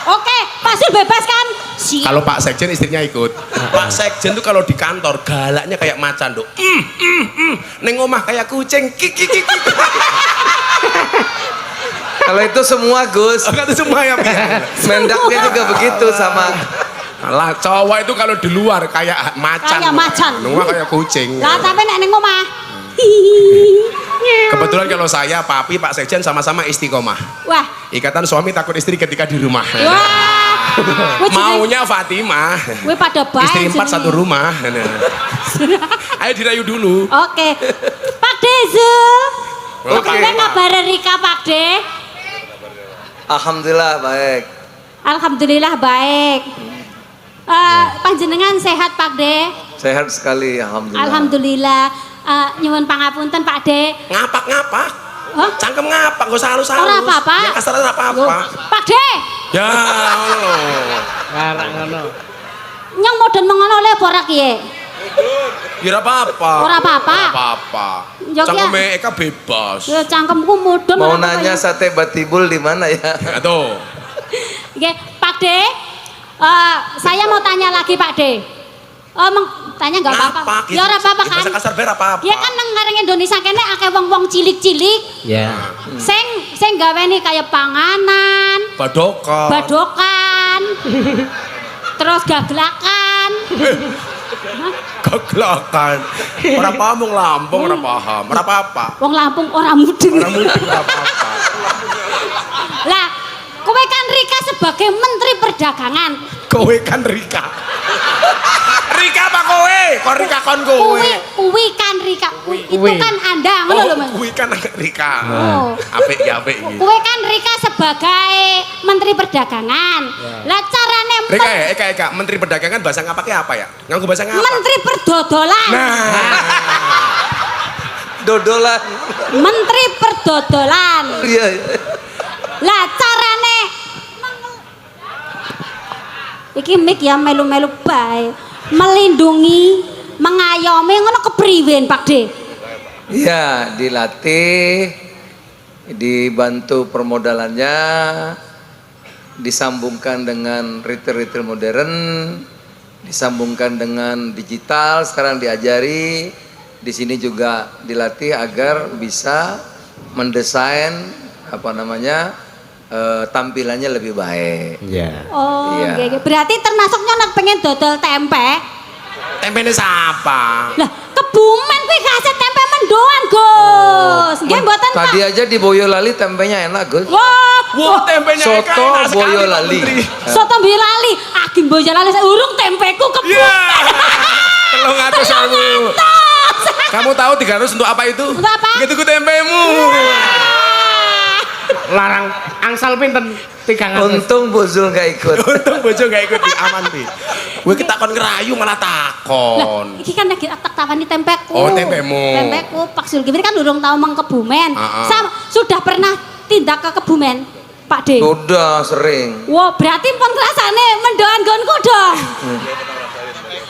Oke, Pak Zul bebas kan? Siap. Kalau Pak Sekjen istrinya ikut. Pak Sekjen tuh kalau di kantor galaknya kayak macan dok. Neng omah kayak kucing. Kik. Kalau itu semua Gus, Kata semua ya. Mendaknya juga begitu sama. Lah cowok itu kalau di luar kayak macan. Kayak macan. Neng omah kayak kucing. Lah tapi nek ning omah. Kebetulan kalau saya, Papi, Pak Sekjen sama-sama istiqomah. Wah, Ikatan suami takut istri ketika di rumah. wah. Maunya Fatimah. Gue pada baik. Istri 4 jenenge. satu rumah. Ayo dirayu dulu. Oke. Pak Dezul. Oke. Apa kabar Rika Pak De? Alhamdulillah baik. Alhamdulillah baik. Panjenengan sehat Pak De? Sehat sekali, alhamdulillah. Alhamdulillah. Nyuwun pangapunten Pak De. Ngapak-ngapak. Hah? Cangkem ngapak, gak usah halus-halus. Ora apa-apa. Ya kasar ora apa-apa. Pak De, Ya ngono. Karang ngono. nyong modern mengono le ora kiye? Ya ora apa-apa. Ora apa-apa. Ora apa-apa. Jogja. Cangkeme Eka bebas. Ya cangkemku modern. Mau ora apa-apa nanya ya. sate batibul di mana ya? Tuh. Oke, Pak De. Saya mau tanya lagi Pak De. Tanya nggak apa-apa. Ngapak, Ya ora apa-apa kan. Bahasa kasar ber apa-apa. Ya kan nang ngareng Indonesia kene akeh wong-wong cilik-cilik Ya. sing gaweni kayak panganan, Badokan. badokan, terus gaglakan. Gaglakan. Ora paham wong Lampung, ora paham. Ora apa-apa. Wong Lampung ora mudeng. Ora mudeng ora apa-apa. Lah, kowe kan Rika sebagai Menteri Perdagangan. Kowe kan Rika. Rika apa kowe? Kok Rika kon kowe? Kuwi kan Rika. Itu Kuwi. kan Anda, ngono lho, Mas. Kuwi kan Rika. Oh. Apik ya apik iki. Kowe kan Rika sebagai Menteri Perdagangan. Lah carane Rika ya, Eka, Menteri Perdagangan bahasa ngapake apa ya? Nganggo bahasa ngapa? Menteri Perdodolan. Nah, Dodolan. Menteri Perdodolan. Iya. Lah carane iki mik ya melu-melu bae. Melindungi, mengayomi ngono kepriwen Pak De? Iya, dilatih, dibantu permodalannya, disambungkan dengan retail-retail modern, disambungkan dengan digital, sekarang diajari. Di sini juga dilatih agar bisa mendesain tampilannya lebih baik. Ya. Oh, Iya. nggih, nggih. Berarti termasuk nyonak pengen dodol tempe. tempene sapa? Lah, Kebumen kuwi kaset tempe mendoan, Gus. Nggih mboten Pak. Tadi aja di Boyolali tempenya enak, Gus. Wah, Wah, tempenya Eka Soto enak sekali, Pak Boyolali. Menteri. soto Boyolali. Agim Boyolali urung tempeku Ya. Kebumen. 300.000. Kamu tahu 300 untuk apa itu? Untuk apa? Gitu ku tempemu. Larang angsal pinten 300. Untung Bu Zul gak ikut. Untung bojo gak ikut di aman pi. Gue kita kon ngerayu malah takon. Iki kan lagi tak tawani tempeku. Oh, tempemu. Tempeku Pak Zulkifli kan urung tahu mang Kebumen. Sudah pernah tindak ke Kebumen, Pak De? Sudah sering. Wah, berarti pun rasane mendoan gonku dong.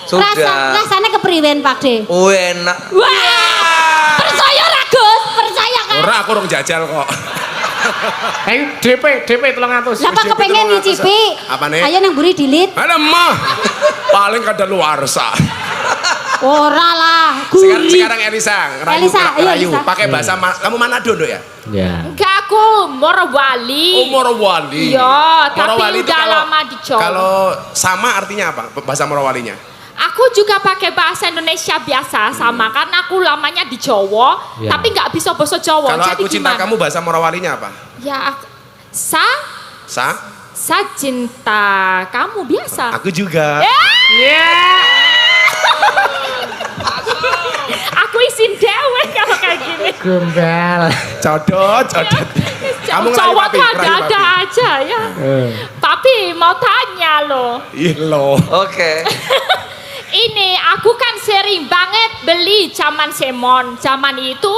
Sudah. Rasane kepriwen Pak De? Enak. Wah! Percaya ra Gus? Percaya kan? Ora aku urung jajal kok. Ayo DP 300. Lah Pak kepengen nyicipi? Apane? Ayo nang mburi dilit. Ada mah. Paling kada luarsa. Ora lah, gurih. Sekarang Elisa, ngerayu, Elisa, iya, ngerayu. Elisa. Pakai bahasa kamu Manado, Nduk ya? Ya. Enggak, aku Morowali. Oh, Morowali. Iya, tapi Morowali itu udah lama di Jawa. Kalau sama artinya apa? Bahasa Morowalinya? Aku juga pakai bahasa Indonesia biasa sama karena aku lamanya di Jawa, Ya. tapi nggak bisa bahasa Jawa. Kalau Jadi aku cinta gimana? kamu bahasa Morowalinya apa? Ya, sa cinta kamu biasa. Aku juga. Aku isin dewe kalau kayak gini. Gombal. Codot. Kamu ngerayu Jawa papi, tuh ngerayu ada-ada papi. aja ya. Papi mau tanya loh. Ih lo. Oke. Ini aku kan sering banget beli zaman Semon. Zaman itu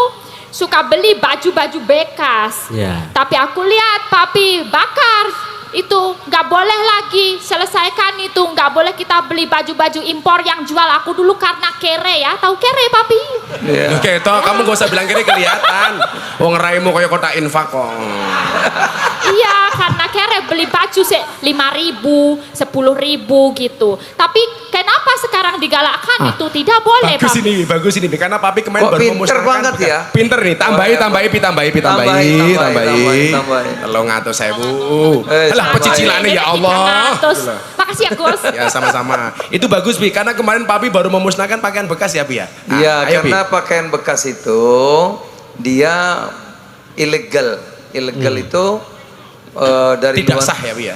suka beli baju-baju bekas. Ya. Tapi aku lihat papi bakar itu nggak boleh lagi, selesaikan itu, nggak boleh kita beli baju-baju impor yang jual aku dulu karena kere ya, tahu kere papi? Iya. Oke, toh kamu gak usah bilang kiri kelihatan. Wong raimu kayak kotak infak kok. Iya, karena kere beli baju 5.000, 10.000 gitu. Tapi kenapa sekarang digalakkan itu tidak boleh Bagus papi? bagus ini. Karena papi kemarin Kok baru pinter memusnahkan. banget ya? Pinter nih, tambahi. Telung atus sewu. Alah pecicilannya ya Allah. Terus, makasih ya Gus. Ya sama-sama. Itu bagus Bi, karena kemarin papi baru memusnahkan pakaian bekas ya Bi ya. Iya, Ayo, Bi. karena pakaian bekas itu dia ilegal. Ilegal itu dari Tidak luar, sah ya, Bi ya?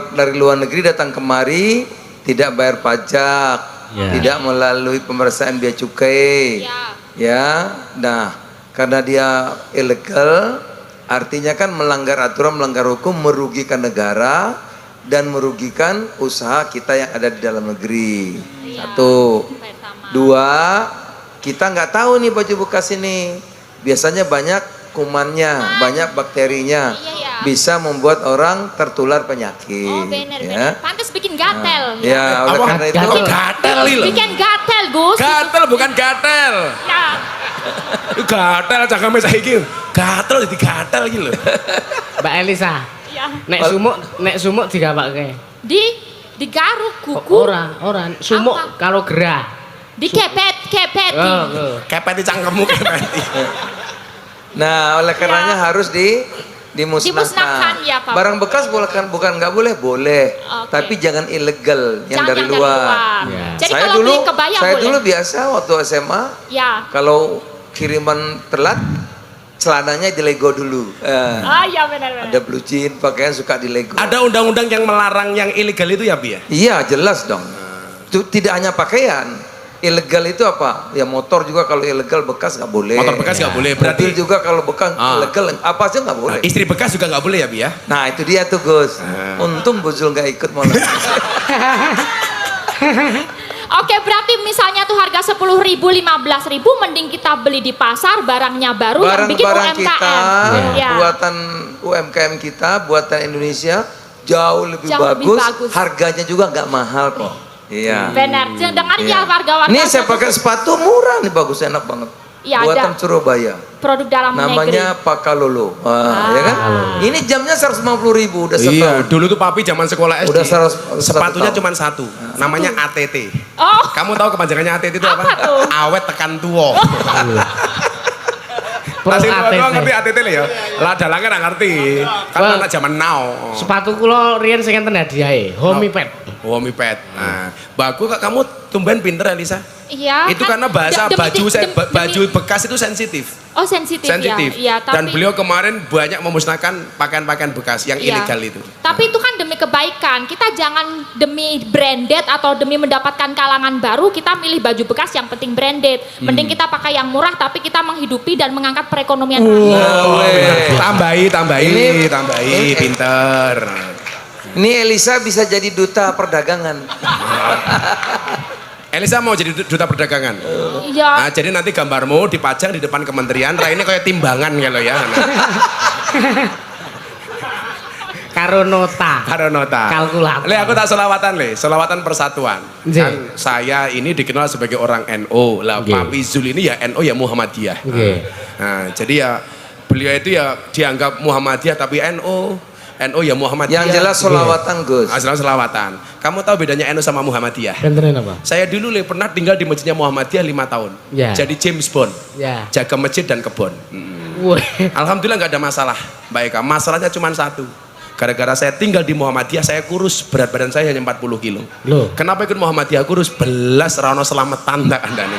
dari luar negeri datang kemari tidak bayar pajak, Ya. tidak melalui pemeriksaan bea cukai. Ya. Ya. Nah, karena dia ilegal artinya kan melanggar aturan, melanggar hukum, merugikan negara dan merugikan usaha kita yang ada di dalam negeri. Satu. Dua, kita nggak tahu nih baju bekas ini. Biasanya banyak kumannya, banyak bakterinya. Iya. Bisa membuat orang tertular penyakit. Oh bener, ya. bener. Pantes bikin gatel. Ya, oleh Apa? karena itu Oh, gatel lho. Bikin gatel Gus. Gatel bukan gatel. Ya. Gatel cangkeme saiki. Gatel jadi gatel iki lho. Mbak Elisa, Ya. nek sumuk digapakke? Digaruk kuku. Ora, sumuk Apa? kalau gerah. Dikepet. Kepeti cangkemmu kepeti. Nah, oleh karenanya harus dimusnahkan. Dimusnahkan, ya, Pak. Barang bekas bukan nggak boleh, boleh. Oke. Tapi jangan ilegal yang Jangan dari luar. Ya. Jadi Saya kalau dulu, beli kebaya saya boleh. dulu biasa waktu SMA, Ya. kalau kiriman telat, celananya dilego dulu. Ah ya benar. Ada blue jean, pakaian suka dilego. Ada undang-undang yang melarang yang ilegal itu ya Bi ya? Iya, jelas dong. Itu tidak hanya pakaian. Ilegal itu apa? Ya motor juga kalau ilegal bekas nggak boleh. Motor bekas nggak boleh, berarti Mobil juga kalau bekas Ah. ilegal apa sih nggak boleh. istri bekas juga nggak boleh ya Bi ya? Nah itu dia tuh Gus. Untung Bu Zul nggak ikut malah. Oke, berarti misalnya tuh harga 10.000, 15.000 mending kita beli di pasar barangnya baru yang bikin Barang-barang UMKM. kita, Ya. buatan UMKM kita, buatan Indonesia jauh lebih Jauh lebih bagus. bagus. Harganya juga nggak mahal kok. Iya. Benar. Dengar Iya. ya warga-warga. Ini saya pakai sepatu murah nih, bagus, enak banget. Iya, Buatan ada. Surabaya. Produk dalam Namanya negeri. Pakalolo. Ya kan? Ini jamnya 150.000 udah Iya, setahun. dulu tuh papi zaman sekolah SD. Udah 100 sepatunya tahun. cuma satu. Namanya ATT. Oh, Kamu tahu kepanjangannya ATT itu apa? Apa tuh? Awet tekan tuwo. Pro Masih tua ATT. ngerti ATT lho ya? Lah dalang kan nggak ngerti. Kan Wah. anak zaman now. Sepatu kula riyen sing enten hadiahe, Homipad. Oh, mipet. Nah, bagus kak, kamu tumben pinter Elisa. iya. Itu kan karena bahasa demi- baju demi- baju bekas itu sensitif. Oh, sensitif, Sensitif. ya. Iya, tapi Dan beliau kemarin banyak memusnahkan pakaian-pakaian bekas yang iya. ilegal itu. Tapi itu kan demi kebaikan. Kita jangan demi branded atau demi mendapatkan kalangan baru kita milih baju bekas yang penting branded. Mending kita pakai yang murah tapi kita menghidupi dan mengangkat perekonomian rakyat. Oh, weh. tambahi, Ini- pinter. Ini Elisa bisa jadi duta perdagangan. Elisa mau jadi duta perdagangan. Iya. Nah, jadi nanti gambarmu dipajang di depan kementerian. Ini kayak timbangan kalau ya. Karo nota. Karo nota. Kalkulator. Le aku tak selawatan le, selawatan persatuan. Nggih. Kan saya ini dikenal sebagai orang NO. Lah Nggih. Papi Zul ini ya NO ya Muhammadiyah. Nggih. Nah, jadi ya beliau itu ya dianggap Muhammadiyah tapi NO. NU ya Muhammadiyah. Yang jelas solawatan Gus. Selawatan. Kamu tahu bedanya NU sama Muhammadiyah? Beneran apa? Saya dulu pernah tinggal di masjidnya Muhammadiyah 5 tahun. Ya. Jadi James Bond. Ya. Jaga masjid dan kebun. Woi. Alhamdulillah nggak ada masalah. Baik, masalahnya cuma satu. Gara-gara saya tinggal di Muhammadiyah, saya kurus, berat badan saya hanya 40 kilo. Loh. Kenapa ikut Muhammadiyah kurus? Belas rano selamatan tak andane.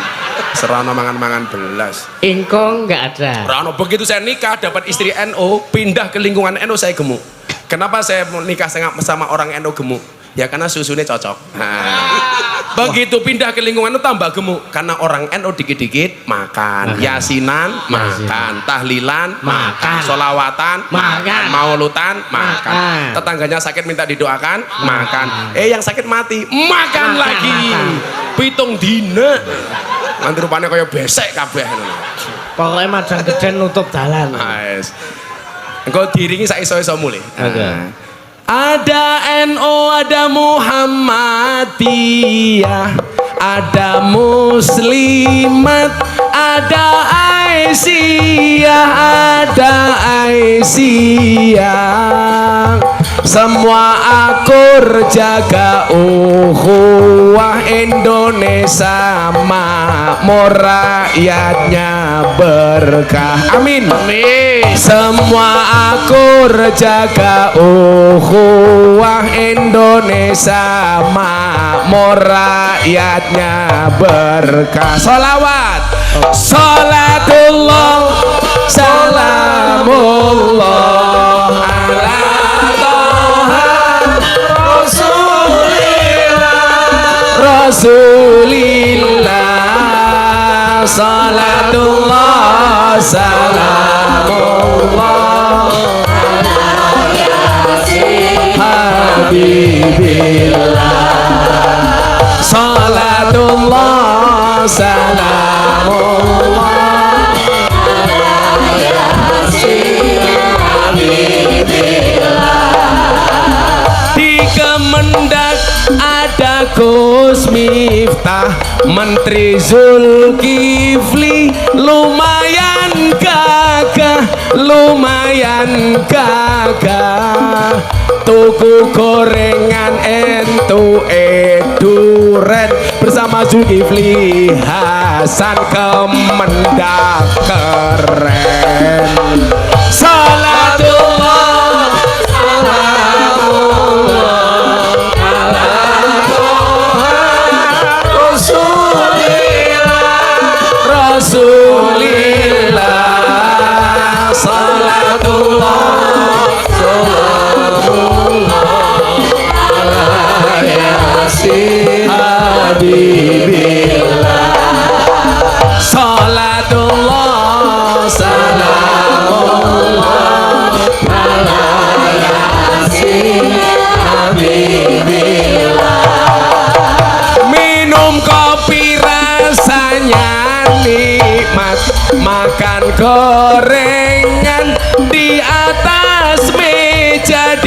Serano mangan-mangan belas. Ingkong nggak ada. Rano begitu saya nikah dapat istri NU, pindah ke lingkungan NU saya gemuk. Kenapa saya nikah sama orang NU gemuk? Ya karena susunya cocok. Begitu pindah ke lingkungan itu tambah gemuk karena orang NU dikit-dikit makan, yasinan makan, tahlilan makan, solawatan makan, maulutan makan. Tetangganya sakit minta didoakan makan. Yang sakit mati makan lagi. Pitung dina. Nanti rupanya kayak besek kabeh. Pokoknya madang geden nutup dalan. Nice. Engkau diringi sak iso-iso mulai. Ada. Ada NU, ada Muhammadiyah, ada Muslimat, ada Aisyah, ada Aisyah. Semua akur jaga ukhuwah Indonesia makmur rakyatnya berkah. Amin. Amin. Semua akur jaga ukhuwah Indonesia makmur rakyatnya berkah. Sholawat. Sholatullah salamullah ala Rasulillah, salatullah salamullah Habibillah, salatullah salamullah di Kemendak ada Gus Miftah, Menteri Zulkifli, lumayan gagah, tuku gorengan entu eduren bersama Zulkifli Hasan Kemendak keren. Salatullah Rasulillah, salatullah salamullah yasin habibillah, salatullah salamullah yasin habibillah. Minum kopi rasanya nikmat, makan gorengan di atas meja,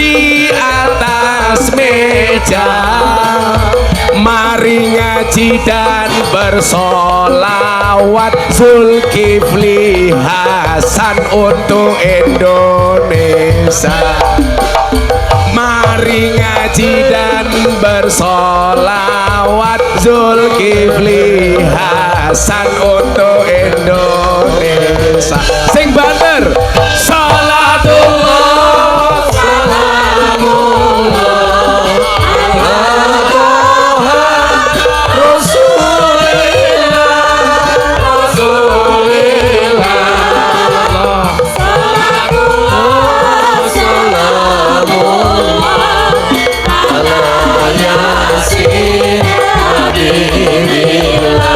mari ngaji dan bersolawat Zulkifli Hasan untuk Indonesia. Mari ngaji dan bersolawat Zulkifli Hasan untuk Indonesia. Sing banter. Salatullah salamullah ala Toha Rasulillah salatullah salamullah ala yasin habibillah,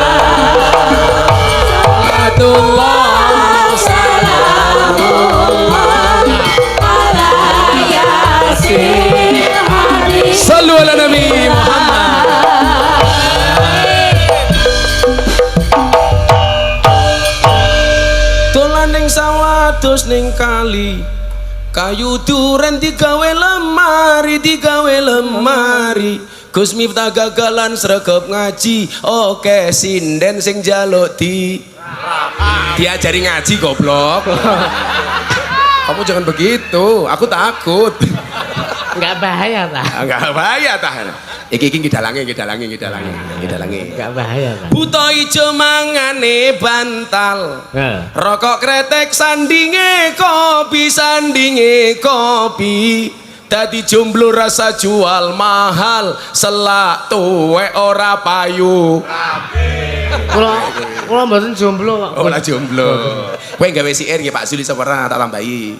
salatullah salamullah ala yasin habibillah. Sallu ala Nabi Muhammad. Dolan ning sawah dos ning kali, kayu duren digawe lemari, Gus Miftah gagalan sregep ngaji, oke sinden sing njaluk diajari ngaji goblok. Kamu jangan begitu, aku takut. Enggak bahaya ta? Enggak bahaya tah. Iki ngidalangi. Enggak bahaya ta? Buta ijo mangane bantal. Heeh. Rokok kretek sandinge kopi. Dadi jomblo rasa jual mahal, selak tuwek ora payu. Kula mboten jomblo kok. Ora jomblo. Kowe gawe siir nggih Pak Zul iso ora tak tambahi.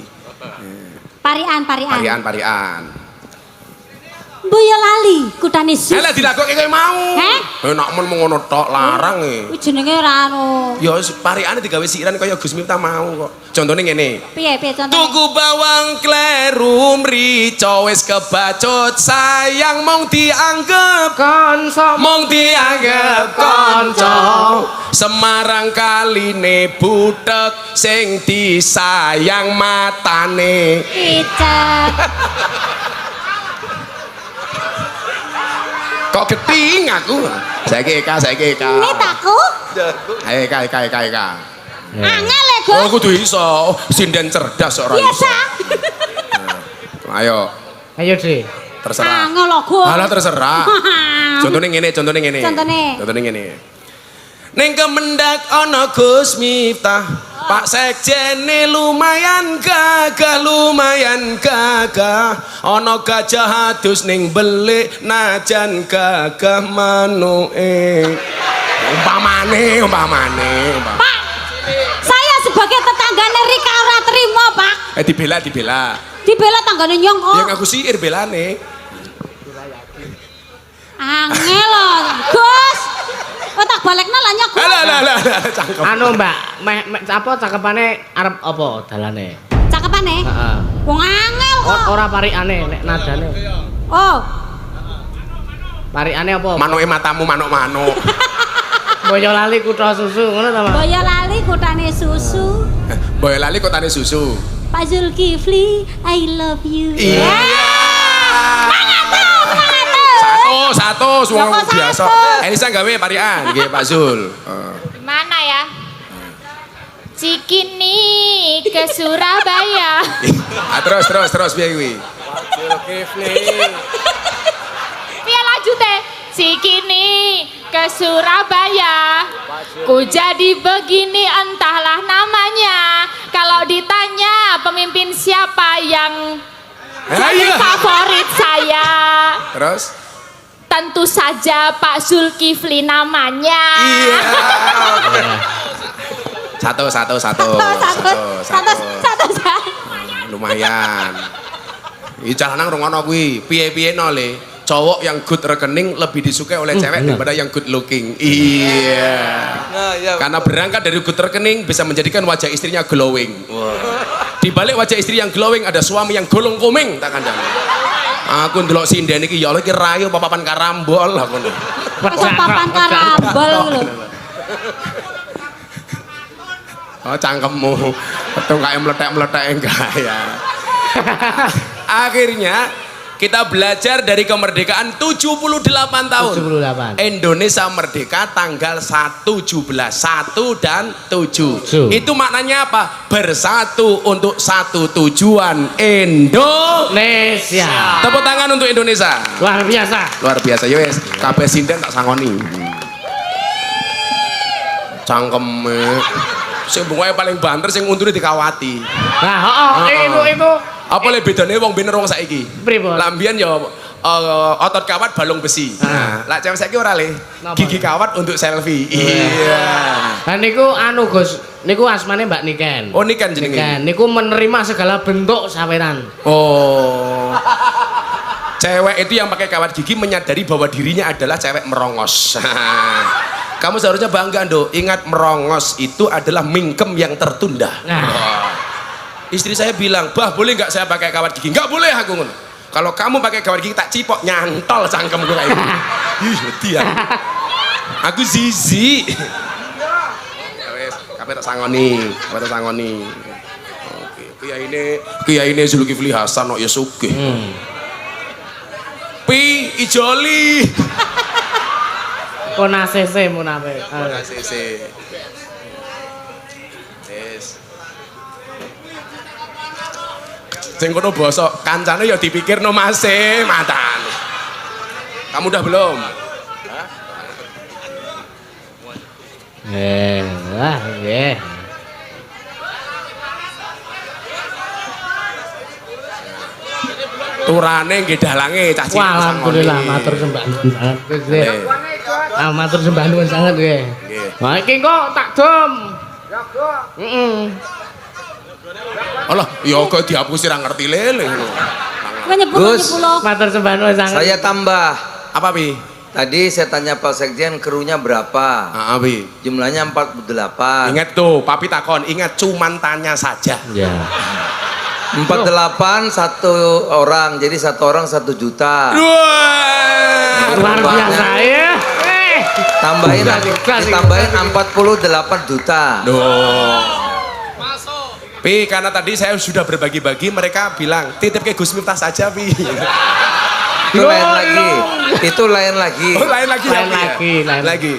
Parian. Boyolali kutane sus. Lah dilakoke kowe mau. Heh? Enak men ngono tok larang e. Kuwi jenenge ora anu. Ya pariane digawe siiran kaya Gus Miftah mau kok. Contone ngene. Piye contone? Tuku bawang kleru mrica wis kebacut sayang mong dianggep Kanca kanca. Semarang kaline butek sing disayang matane. Icek. Kok geting aku. Saiki Eka. Ini takku. Ayo Eka. Angel le, Gus. Oh kudu iso. Sinden cerdas ora iso. Biasa. Ayo, Ayo, Dre. terserah. Angel lho, Gus. Alah terserah. Contohnya ngene. Contone. Contohnya ngene. Ning Kemendak ana Gus Miftah. Pak Sekjene lumayan gagah. Ana gajah adus ning belik najan gagah manuke. Umpamane. Pak, saya sebagai tetanggane Rika ora terima, Pak. Dibela. Dibela tanggane nyong kok. Yang aku siir belane. Angel lho, Gus. Tak balekna lah nyok. Gus. Alah, cangkem. Anu, Mbak, apa cakepane arep apa dalane? Cakepane? Heeh. Wong angel kok. Ora parikane nek nadane. Oh, Parikane apa? Manuke matamu manuk-manuk. Boyolali kutha susu ngono ta, Mas? Boyolali kutane susu. Boyolali kotane susu. Pak Zulkifli, I love you. Iya. Satu, semua Ya, kok biasa. satu? Elisa gawe parian, nggih Pak Zul. Gimana ya? Cikini ke Surabaya. Terus piye kuwi? Piye lanjute? Cikini ke Surabaya. Ku jadi begini entahlah namanya. Kalau ditanya pemimpin siapa yang jadi favorit saya, Terus? tentu saja Pak Zulkifli namanya. Iya. Satu. Satu. Lumayan. Iki calanang rungono kuwi. Piye-piye no le. Cowok yang good rekening lebih disukai oleh cewek daripada yang good looking. Iya. Karena berangkat dari good rekening bisa menjadikan wajah istrinya glowing. Di balik wajah istri yang glowing ada suami yang golong komeng tak kandang. Aku ndelok sinden iki ya Allah iki rayu papan karambol aku. Papan karambol lho. Oh cangkemmu. Betul kayak meletek-meletek enggak ya. Akhirnya kita belajar dari kemerdekaan 78 tahun. 78. Indonesia merdeka tanggal 1/17, 1 dan 7. Itu maknanya apa? Bersatu untuk satu tujuan Indonesia. Tepuk tangan untuk Indonesia. Luar biasa. Luar biasa ya wes. Kabeh sinden tak sangoni. Cangkeme. Sing bungae paling banter sing untune dikawati. Nah, itu Apa le bedane wong bener wong saiki? pripun? Lambian ya otot kawat balung besi. Nah, lah cewek saiki ora le. Napa? Gigi kawat untuk selfie. Iya. Nah niku anu Gus, niku asmane Mbak Niken. Oh nikan jenenge. Niken, niku menerima segala bentuk saweran. Oh. Cewek itu yang pakai kawat gigi menyadari bahwa dirinya adalah cewek merongos. Kamu seharusnya bangga, Nduk. Ingat merongos itu adalah mingkem yang tertunda. Nah. Istri saya bilang, "Bah, boleh nggak saya pakai kawat gigi?" "Nggak boleh," aku ngono. "Kalau kamu pakai kawat gigi tak cipok nyantol cangkem gue kayak gitu." Ih, dia. Aku zizi. Ya wes, kabeh tak sangoni. Oke, kiai ini Zulkifli Hasan kok ya sugih. Pi ijoli. Kona CC munafik. Ora sese. Yes. Sing kono basa kancane ya dipikirno Mase, matan. Kamu udah belum? Nggih. Turane nggih dalange cah cilik. Wah, alhamdulillah matur sembah nuwun sanget Gus. Matur sembah nuwun sanget nggih. Nah iki kok tak dom. Ya, Kok. Heeh. Alah, ya kok dihapusi ra ngerti lele. Kowe nyebut Matur sembah nuwun sanget. Saya tambah. Apa, Pi? Tadi saya tanya Pak Sekjen krunya berapa? Heeh, Pi. Jumlahnya 48. Ingat tuh, Papi takon, ingat cuman tanya saja. Ya. 48 satu orang, jadi satu orang 1 juta. Wah. Luar biasa ya. Tambahin lagi, ditambahin 48 juta. Duh. Pi, karena tadi saya sudah berbagi-bagi, mereka bilang titip ke Gus Miftah saja, Pi. Itu lain lagi. Itu lain lagi. Oh, lain lagi ya, Lain Pi, ya? lagi, lain lagi.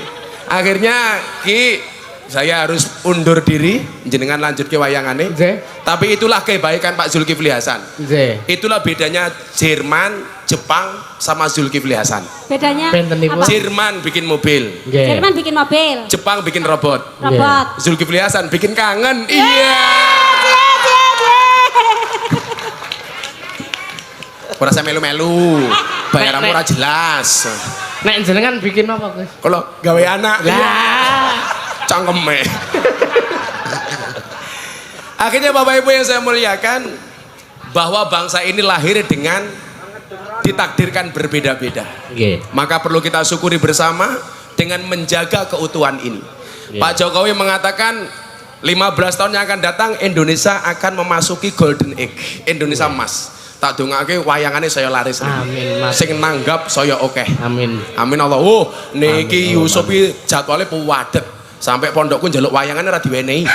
Akhirnya Ki, saya harus undur diri, jenengan lanjut ke wayangane. Nggih. Tapi itulah kebaikan Pak Zulkifli Hasan. Nggih. Itulah bedanya Jerman, Jepang sama Zulkifli Hasan. bedanya Bentenipun. apa? Jerman bikin mobil, Nggih. Jerman bikin mobil, Jepang bikin robot, robot. Zulkifli Hasan bikin kangen. Iya. Ora saya melu-melu. Bayaranmu ora jelas. Nek jenengan bikin apa, Gus? Kalau gawe anak, Lah. cangkeme. Akhirnya Bapak Ibu yang saya muliakan, bahwa bangsa ini lahir dengan ditakdirkan berbeda-beda. Nggih. Maka perlu kita syukuri bersama dengan menjaga keutuhan ini. Yeah. Pak Jokowi mengatakan 15 tahun yang akan datang Indonesia akan memasuki golden age, Indonesia emas. Tak dongake wayangannya saya laris. Amin, Mas. Sing nanggap saya oke. Amin. Amin Allah. Oh, niki Amin, Yusufi jadwalnya puwadet. Sampai pondokku njaluk wayangannya ra diwenehi.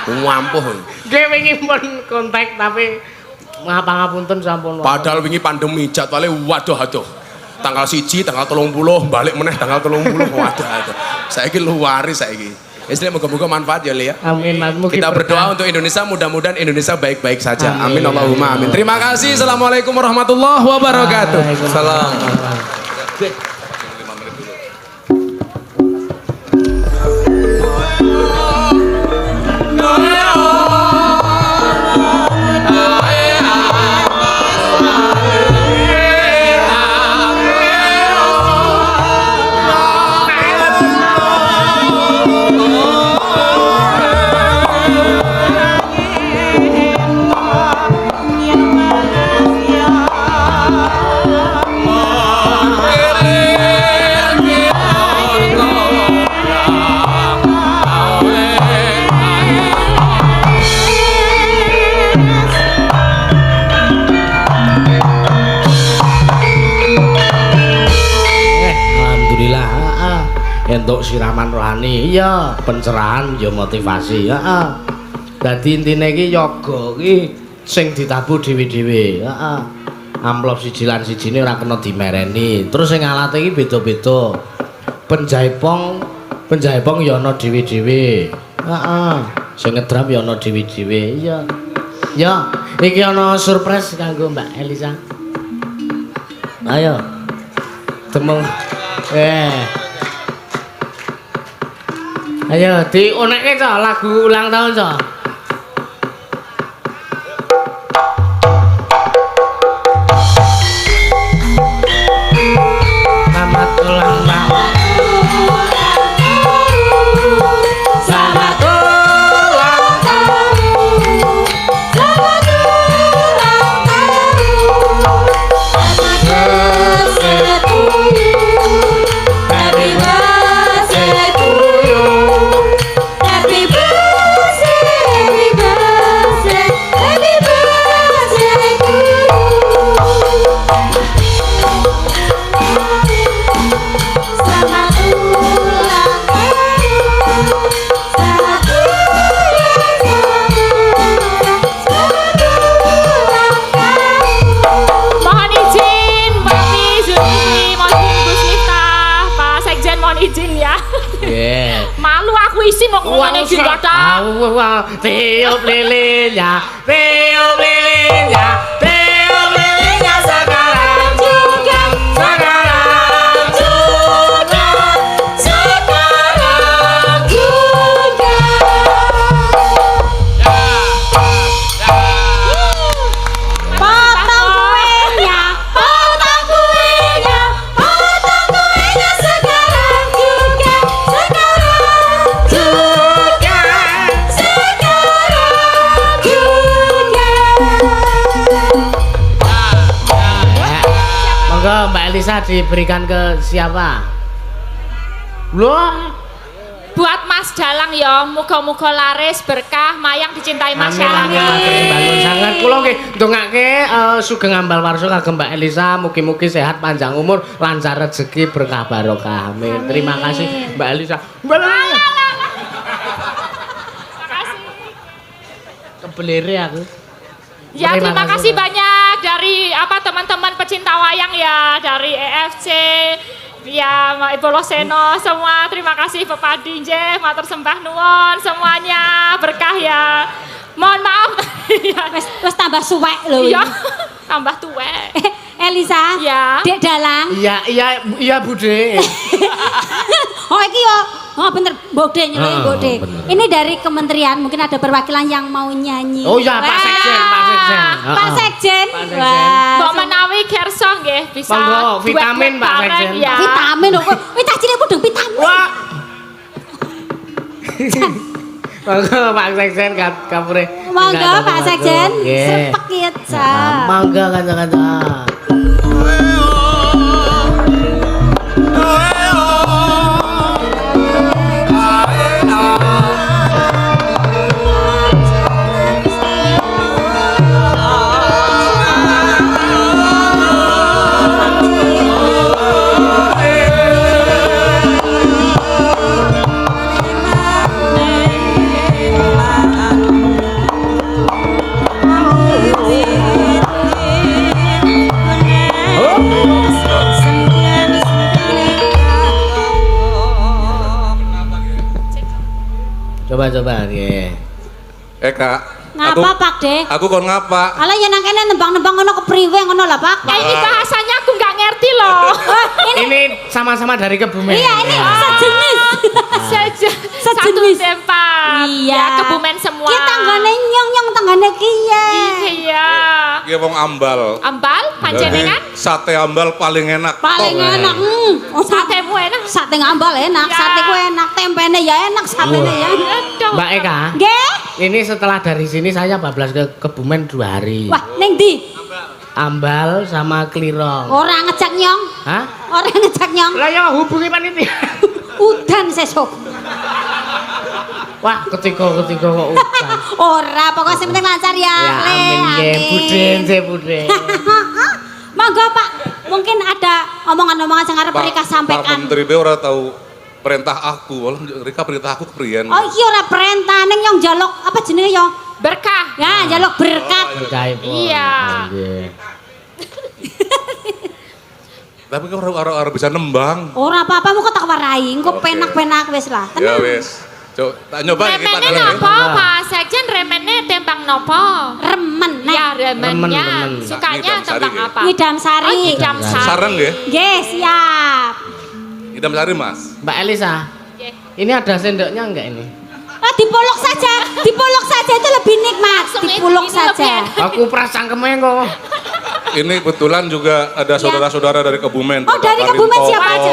Ngampuh. Nggih wingi pun kontak tapi ngapunten sampun. Padahal wingi pandemi jadwalnya waduh. Tanggal 1, tanggal 30, balik meneh tanggal 30. Waduh. Saiki luwaris saiki. Istilahnya moga-moga manfaat ya Lia. Amin, Mas. Mugi Kita berkah. berdoa untuk Indonesia, mudah-mudahan Indonesia baik-baik saja. Amin. Amin Allahumma amin. Terima kasih. Assalamualaikum warahmatullahi wabarakatuh. Salam. Alhamdulillah, entuk siraman rohani, iya, pencerahan, ya motivasi, Dadi intine iki yoga iki sing ditabuh dhewe-dhewe, Amplop siji lan sijine ora kena dimereni. Terus sing alate iki beda-beda. Penjaipong ya ana dhewe-dhewe. Sing ngedram ya ana dhewe-dhewe, iya. Ya, iki ana surprise kanggo Mbak Elisa. Ayo. Temung. Ayo diunekke to lagu ulang tahun to. Selamat ulang tahun. Selamat ulang tahun. Selamat ulang tahun. Happy birthday to you. Happy birthday, happy birthday, happy birthday to you. Selamat ulang tahun. Selamat ulang tahun. Selamat ulang tahun. Mohon izin, Papi Zulkifli, mohon izin Gus Miftah, Pak Sekjen mohon izin ya. Yeah. Malu aku polisi mau ngomongin juga tak. Tiup lilinnya, tiup lilinnya, tiup lilinnya sekarang juga, sekarang juga, sekarang juga. Potong kuenya, potong kuenya, potong kuenya sekarang juga, sekarang juga, sekarang juga. Monggo Mbak Elisa diberikan ke siapa? Loh, Buat Mas Dalang ya, muga-muga laris berkah, mayang dicintai masyarakat. Amin. Sangat kula nggih ndongake sugeng ambal warsa kagem Mbak Elisa, mugi-mugi sehat panjang umur, lancar rezeki berkah barokah. Amin. Terima kasih Mbak Elisa. Kebelere aku. Ya terima kasih banyak dari teman-teman pecinta wayang ya, dari EFC, ya Ibu Loseno semua, terima kasih Bapak Dinje, matur sembah nuwun semuanya, berkah ya. Mohon maaf. Wes tambah suwek lho. Iya, tambah tuwek. Elisa, Ya. Dek Dalang. Iya Bude. Oh iki yo, oh bener, Bode nyeluk Bode. bener. Ini dari kementerian, mungkin ada perwakilan yang mau nyanyi. Oh ya Pak Sekjen, Pak Sekjen. Pak Sekjen. Pak Sekjen. Wah. Mbok menawi kersa nggih bisa. Monggo, vitamin, duet Pak bareng, Sekjen. ya. Vitamin kok. Wis tak cilik mudeng vitamin. Wah. Monggo Pak Sekjen kapure. Monggo Pak Sekjen, Nggih. serpek ya, Ca. Monggo kanca-kanca. Coba nggih. Kak. Ngapa Pak De? Aku kon ngapa? Alah ya nang kene nembang-nembang ngono kepriwe ngono lah Pak. Ini bahasanya aku nggak ngerti loh. Ini sama-sama dari Kebumen. Iya ini sejenis. Satu tempat. Iya. Ya, Kebumen semua. Ki tanggane nyong-nyong tanggane kiye. Iya. Iya wong ambal. Ambal, panjenengan? Sate ambal paling enak. Paling Tok. enak. Satemu enak. Sate ngambal enak, Ya. sate ku enak, tempene ya enak, satene ya. Aduh. Mbak Eka, Nggih. ini setelah dari sini saya bablas ke Kebumen 2 hari. Wah, ning ndi? Ambal sama Klirong. Ora ngejak nyong. Hah? Ora ngejak nyong. Lah ya hubungi panitia. Udan sesuk. Wah, ketika kok udan. Ora, pokoknya sing penting lancar ya. Ya Le, amin nggih, Bude. Monggo Pak, mungkin ada omongan-omongan sing arep mereka Pak sampaikan. Menteri be ora tahu perintah aku. Walah mereka perintah aku kepriyen. Oh, iki ora perintah ning nyong njaluk apa jenenge ya? Berkah. Ya, njaluk berkat. Berkah pun. Iya. Nggih. Tapi kan orang bisa nembang. Ora apa-apa mu kok tak warai, engko Oke. penak-penak wis lah. Ya Tenang. wis. Coba tak nyoba kita Remennya nopo, Pak Sekjen? Remennya tembang nopo? Remen nek. Ya, remennya. Remen. Sukanya Ngidam sari, tentang ya? apa? Ngidam Oh, sari. ngidam sari. Sareng nggih. Nggih, siap. Idam sari Mas. Mbak Elisa, Nggih. ini ada sendoknya enggak ini? Dipolok saja. Dipolok saja itu lebih nikmat. Langsung Dipolok ini lebih saja. enak. Aku perasaan kemeng kok. Ini kebetulan juga ada saudara-saudara dari Kebumen. Oh, dari Pak Kebumen Rintoko. siapa aja?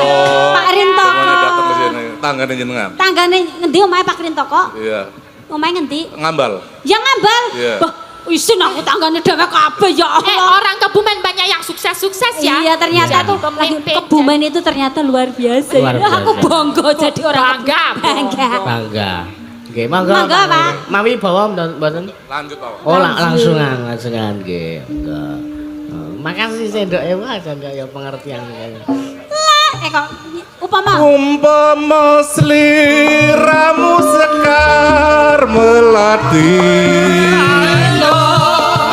Pak Rintoko. Semuanya datang ke sini. Tanggane jenengan. Tanggane ngendi omahe Pak Rintoko? Iya. Omahe ngendi? Ngambal. Ya ngambal. Iya. Bah, isin aku tanggane dhewe kabeh ya Allah. Orang Kebumen banyak yang sukses-sukses ya. Iya ternyata Jadi tuh pemimpin. Kebumen itu ternyata luar biasa. Luar Ya, aku biasa. bangga jadi orang Bangga, bangga. Bangga. Nggih, monggo. Monggo, Pak. Mami bawa mboten? Lanjut Pak. Oh, langsungan nggih. Monggo. Oh, makasih sendoknya Pak, sendok ya pengertian. Kok upama Umpama sliramu sekar melati,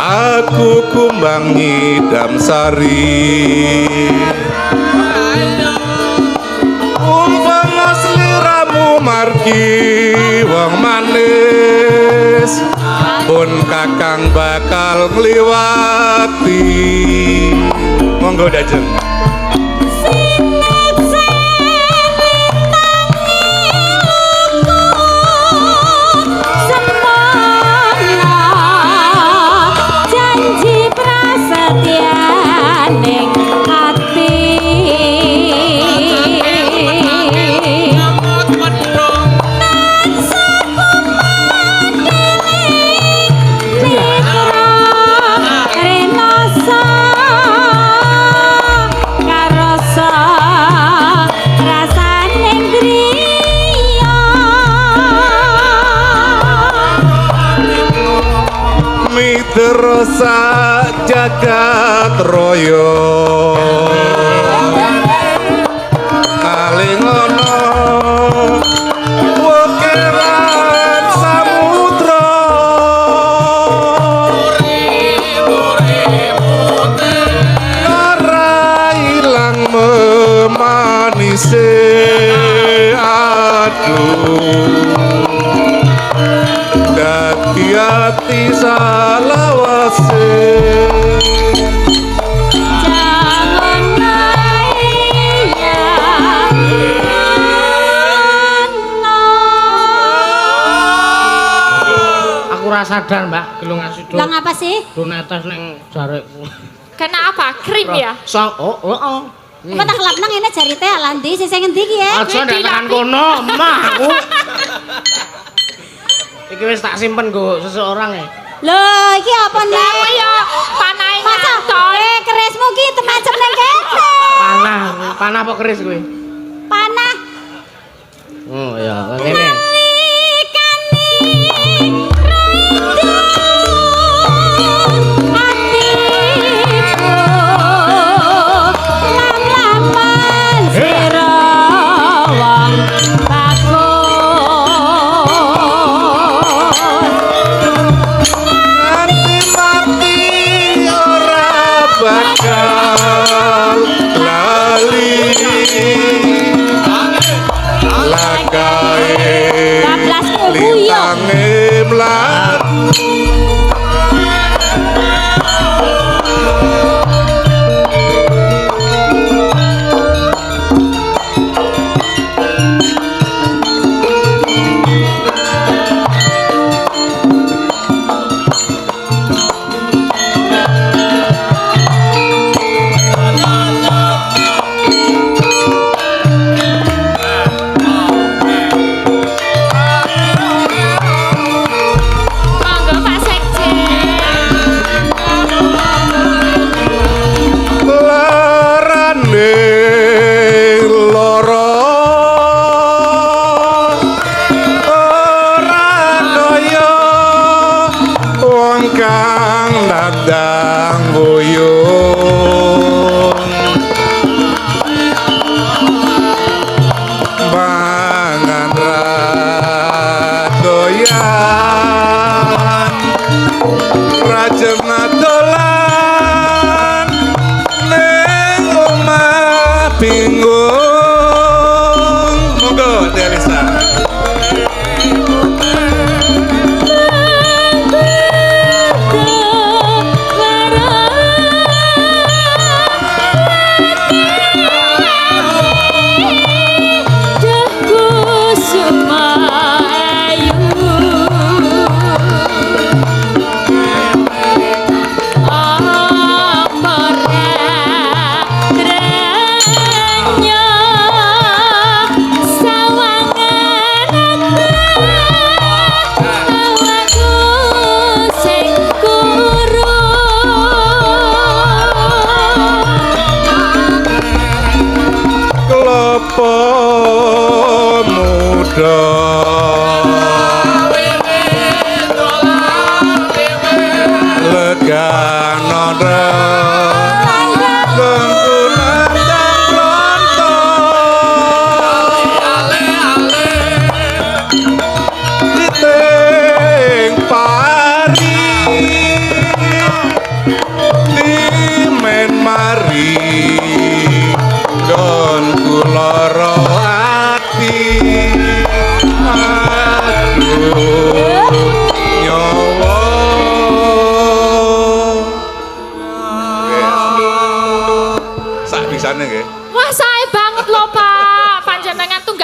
aku kumbang ngidam sari. Umpama sliramu margi manis pun kakang bakal ngliwati. Monggo Dajeng. Terasa jagat raya kalingono wokeran samudra ora ilang memanise aduh hati salawase jangan Aku rasa sadar, Mbak, gelung asidul. Lang apa sih? Donetes ning jarekku. Kena apa? Krim ya? Oh. Apa tak kelap nang ini jari teh alandi sing ngendi ki ya? Aja ndak tekan kono, emah aku. Iki wis tak simpen go seseorang ya. Lho, iki apa nih? Lah ya panahe Masa kerismu ki temacem nang kene. Panah apa keris kowe? Panah. Oh ya, ngene.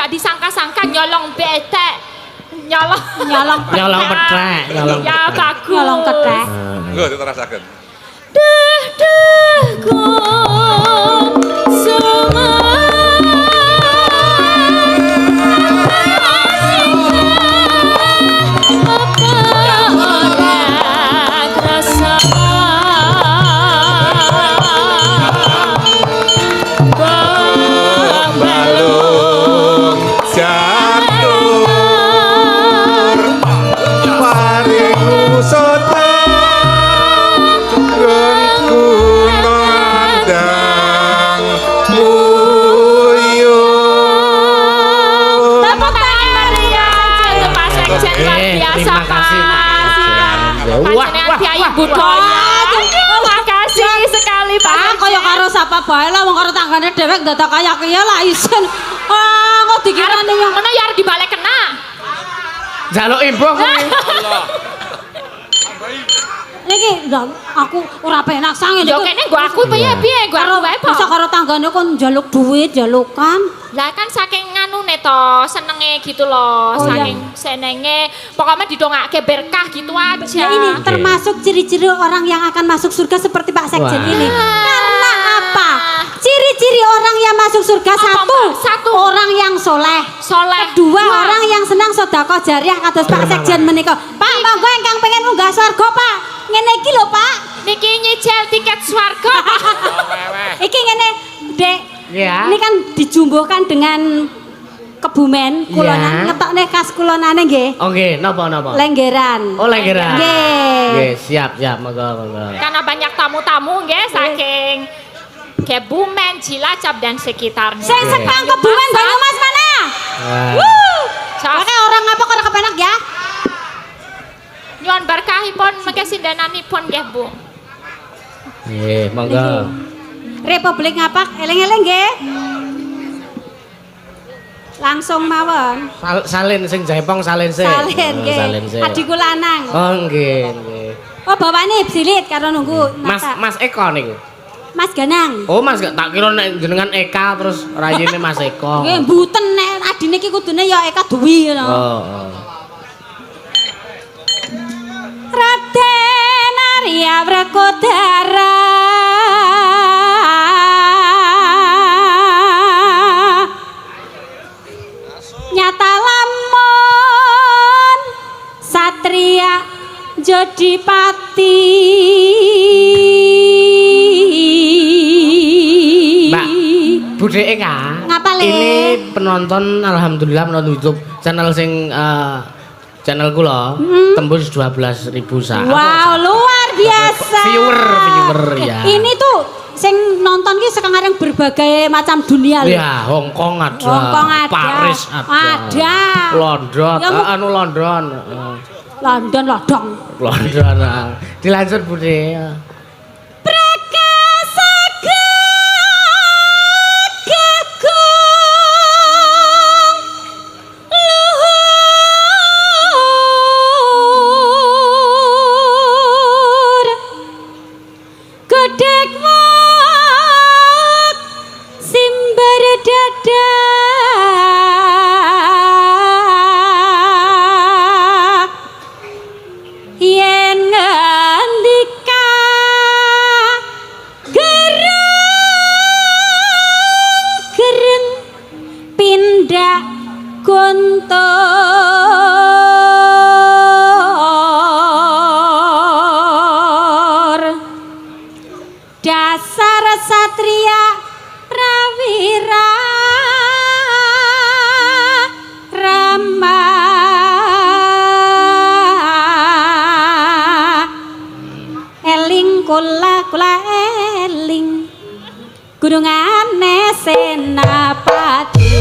gak disangka-sangka nyolong betek. Nyolong Nyolong Nyolong petrek, nyolong Ya petrek. bagus. Nyolong ketek. Enggak, kita rasakan. Duh gum Balung jatuh paring usota gonku nandang uyuh. Tepuk tangan meriah untuk Pak Sekjen luar biasa terima kasih, Pak Sekjen. Wah, Panjenengan wah, Kyai wah, budaya. Terima kasih sekali Pak Pak kaya karo sapa bae lah wong karo tanggane dhewek dadak kaya kiye lah isen. Ah kok dikirani yang Mana ya arep dibalik kena. Jaluk imbuh kuwi. Niki lho aku ora penak sange Yo kene nggo aku piye piye nggo aku wae po. Bisa karo tanggane kon njaluk duit, jalukan. Lah kan saking nganune to, senenge gitu loh, Oh, saking senenge pokoknya didongake berkah gitu aja. Ya ini termasuk ciri-ciri orang yang akan masuk surga seperti Pak Sekjen Wah. ini. Karena apa? Ciri-ciri orang yang masuk surga Apa, satu, Mbak? Satu. orang yang soleh. Soleh. Kedua, Dua. orang yang senang sedekah jariah kados Pak Sekjen menika. Pak, monggo ingkang pengen munggah swarga, Pak. Ngene iki lho, Pak. Niki nyicil tiket swarga. Iki ngene, Dek. Ya. Ini kan dijumbuhkan dengan Kebumen, kulonan, Ya. ngetokne khas kulonane nggih. Oke, napa napa? Lenggeran. Oh, lenggeran. Nggih. Nggih, siap, monggo. Karena banyak tamu-tamu nggih saking Kebumen, Cilacap dan sekitarnya. Sing sekang Kebumen Banyumas mana? Wah. Wuh. Cak. Oke, orang apa kok kepenak ya? Nyuwun berkahipun mengke sindenanipun nggih, Bu. Nggih, monggo. Republik Ngapak, eling-eling nggih. Langsung mawon. Salin sing jaipong salin sik. Salin Oh, nggih. Salin sik. Adiku lanang. Oh, nggih. Oh, bawane silit karo nunggu. Mas Eko niku. Mas Ganang. Oh, Mas tak kira nek jenengan Eka terus rayine Mas Eko. Nggih, mboten nek adine iki kudune ya Eka Dwi ngono. Oh. Raden Arya Wrekodara nyata lamun satria Jodipati. Mbak, Bude Eka. Ngapa, Le? Ini penonton alhamdulillah menonton YouTube channel sing channel kula tembus 12.000 sak. Wow, luar biasa. Viewer ya. Ini tuh sing nonton ki sekarang berbagai macam dunia loh. Ya, Hong Kong ada, Hongkong ada, Paris ada, ada. London, Ya, London, London lodong. London. Dilanjut Bude. Prakasa gagung luhur gedhek wak simbar dadak yen ngandika gereng pindah gontor dasar satria prawira rama eling kula eling gurungane senapati.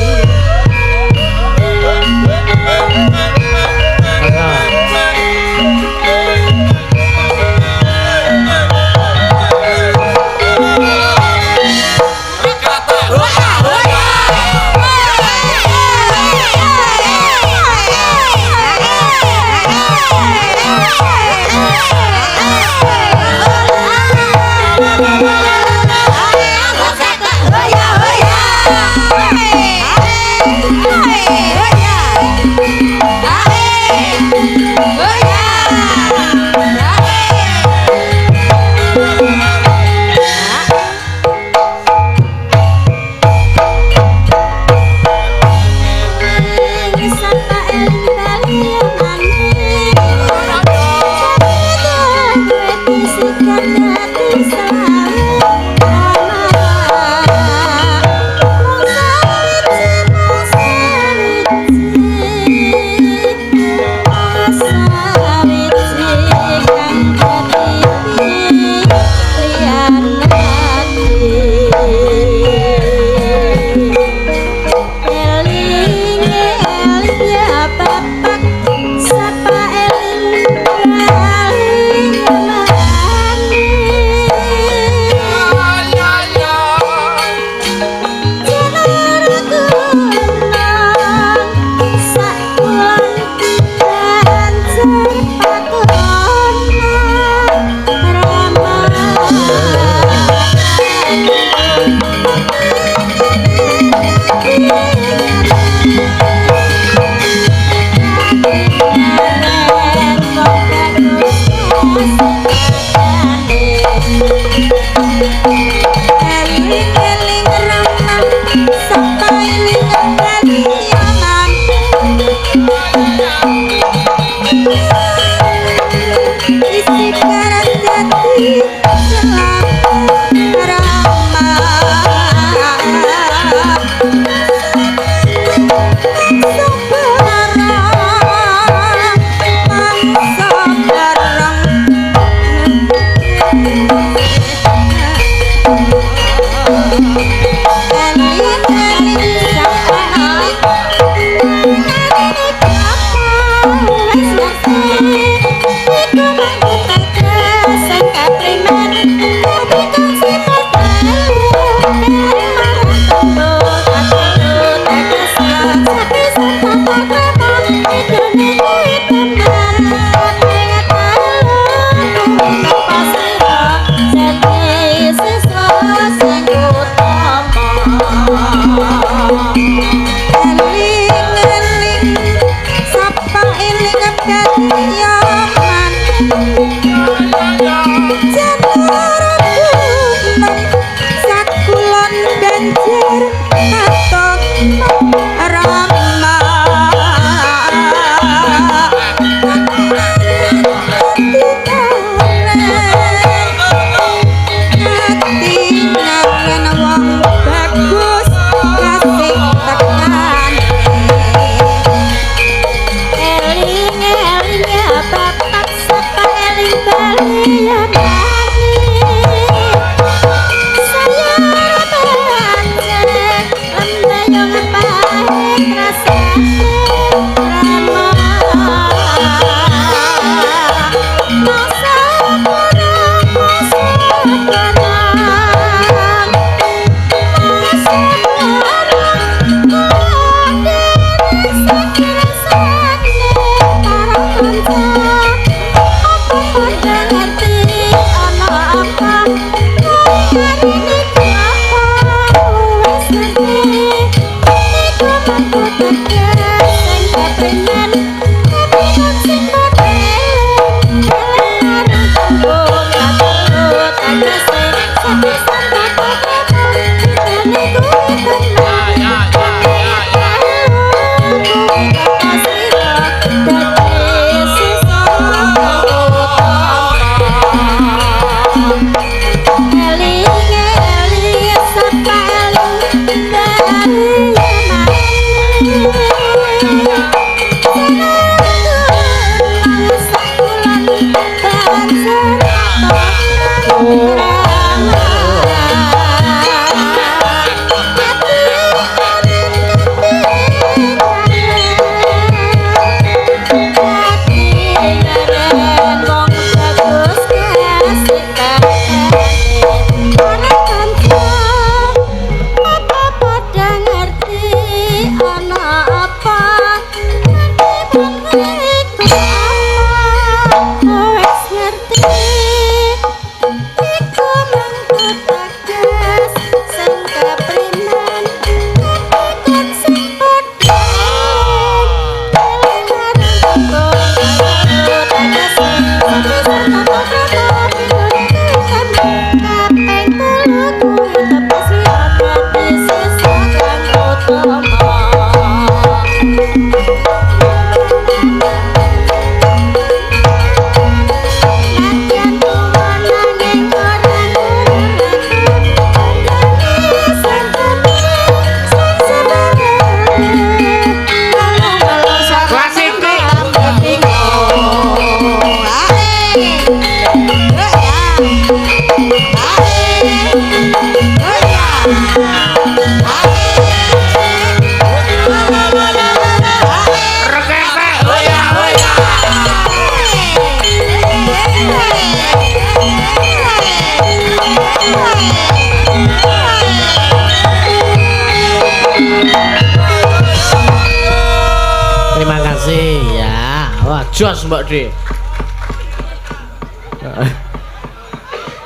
Wah, jos Mbak De.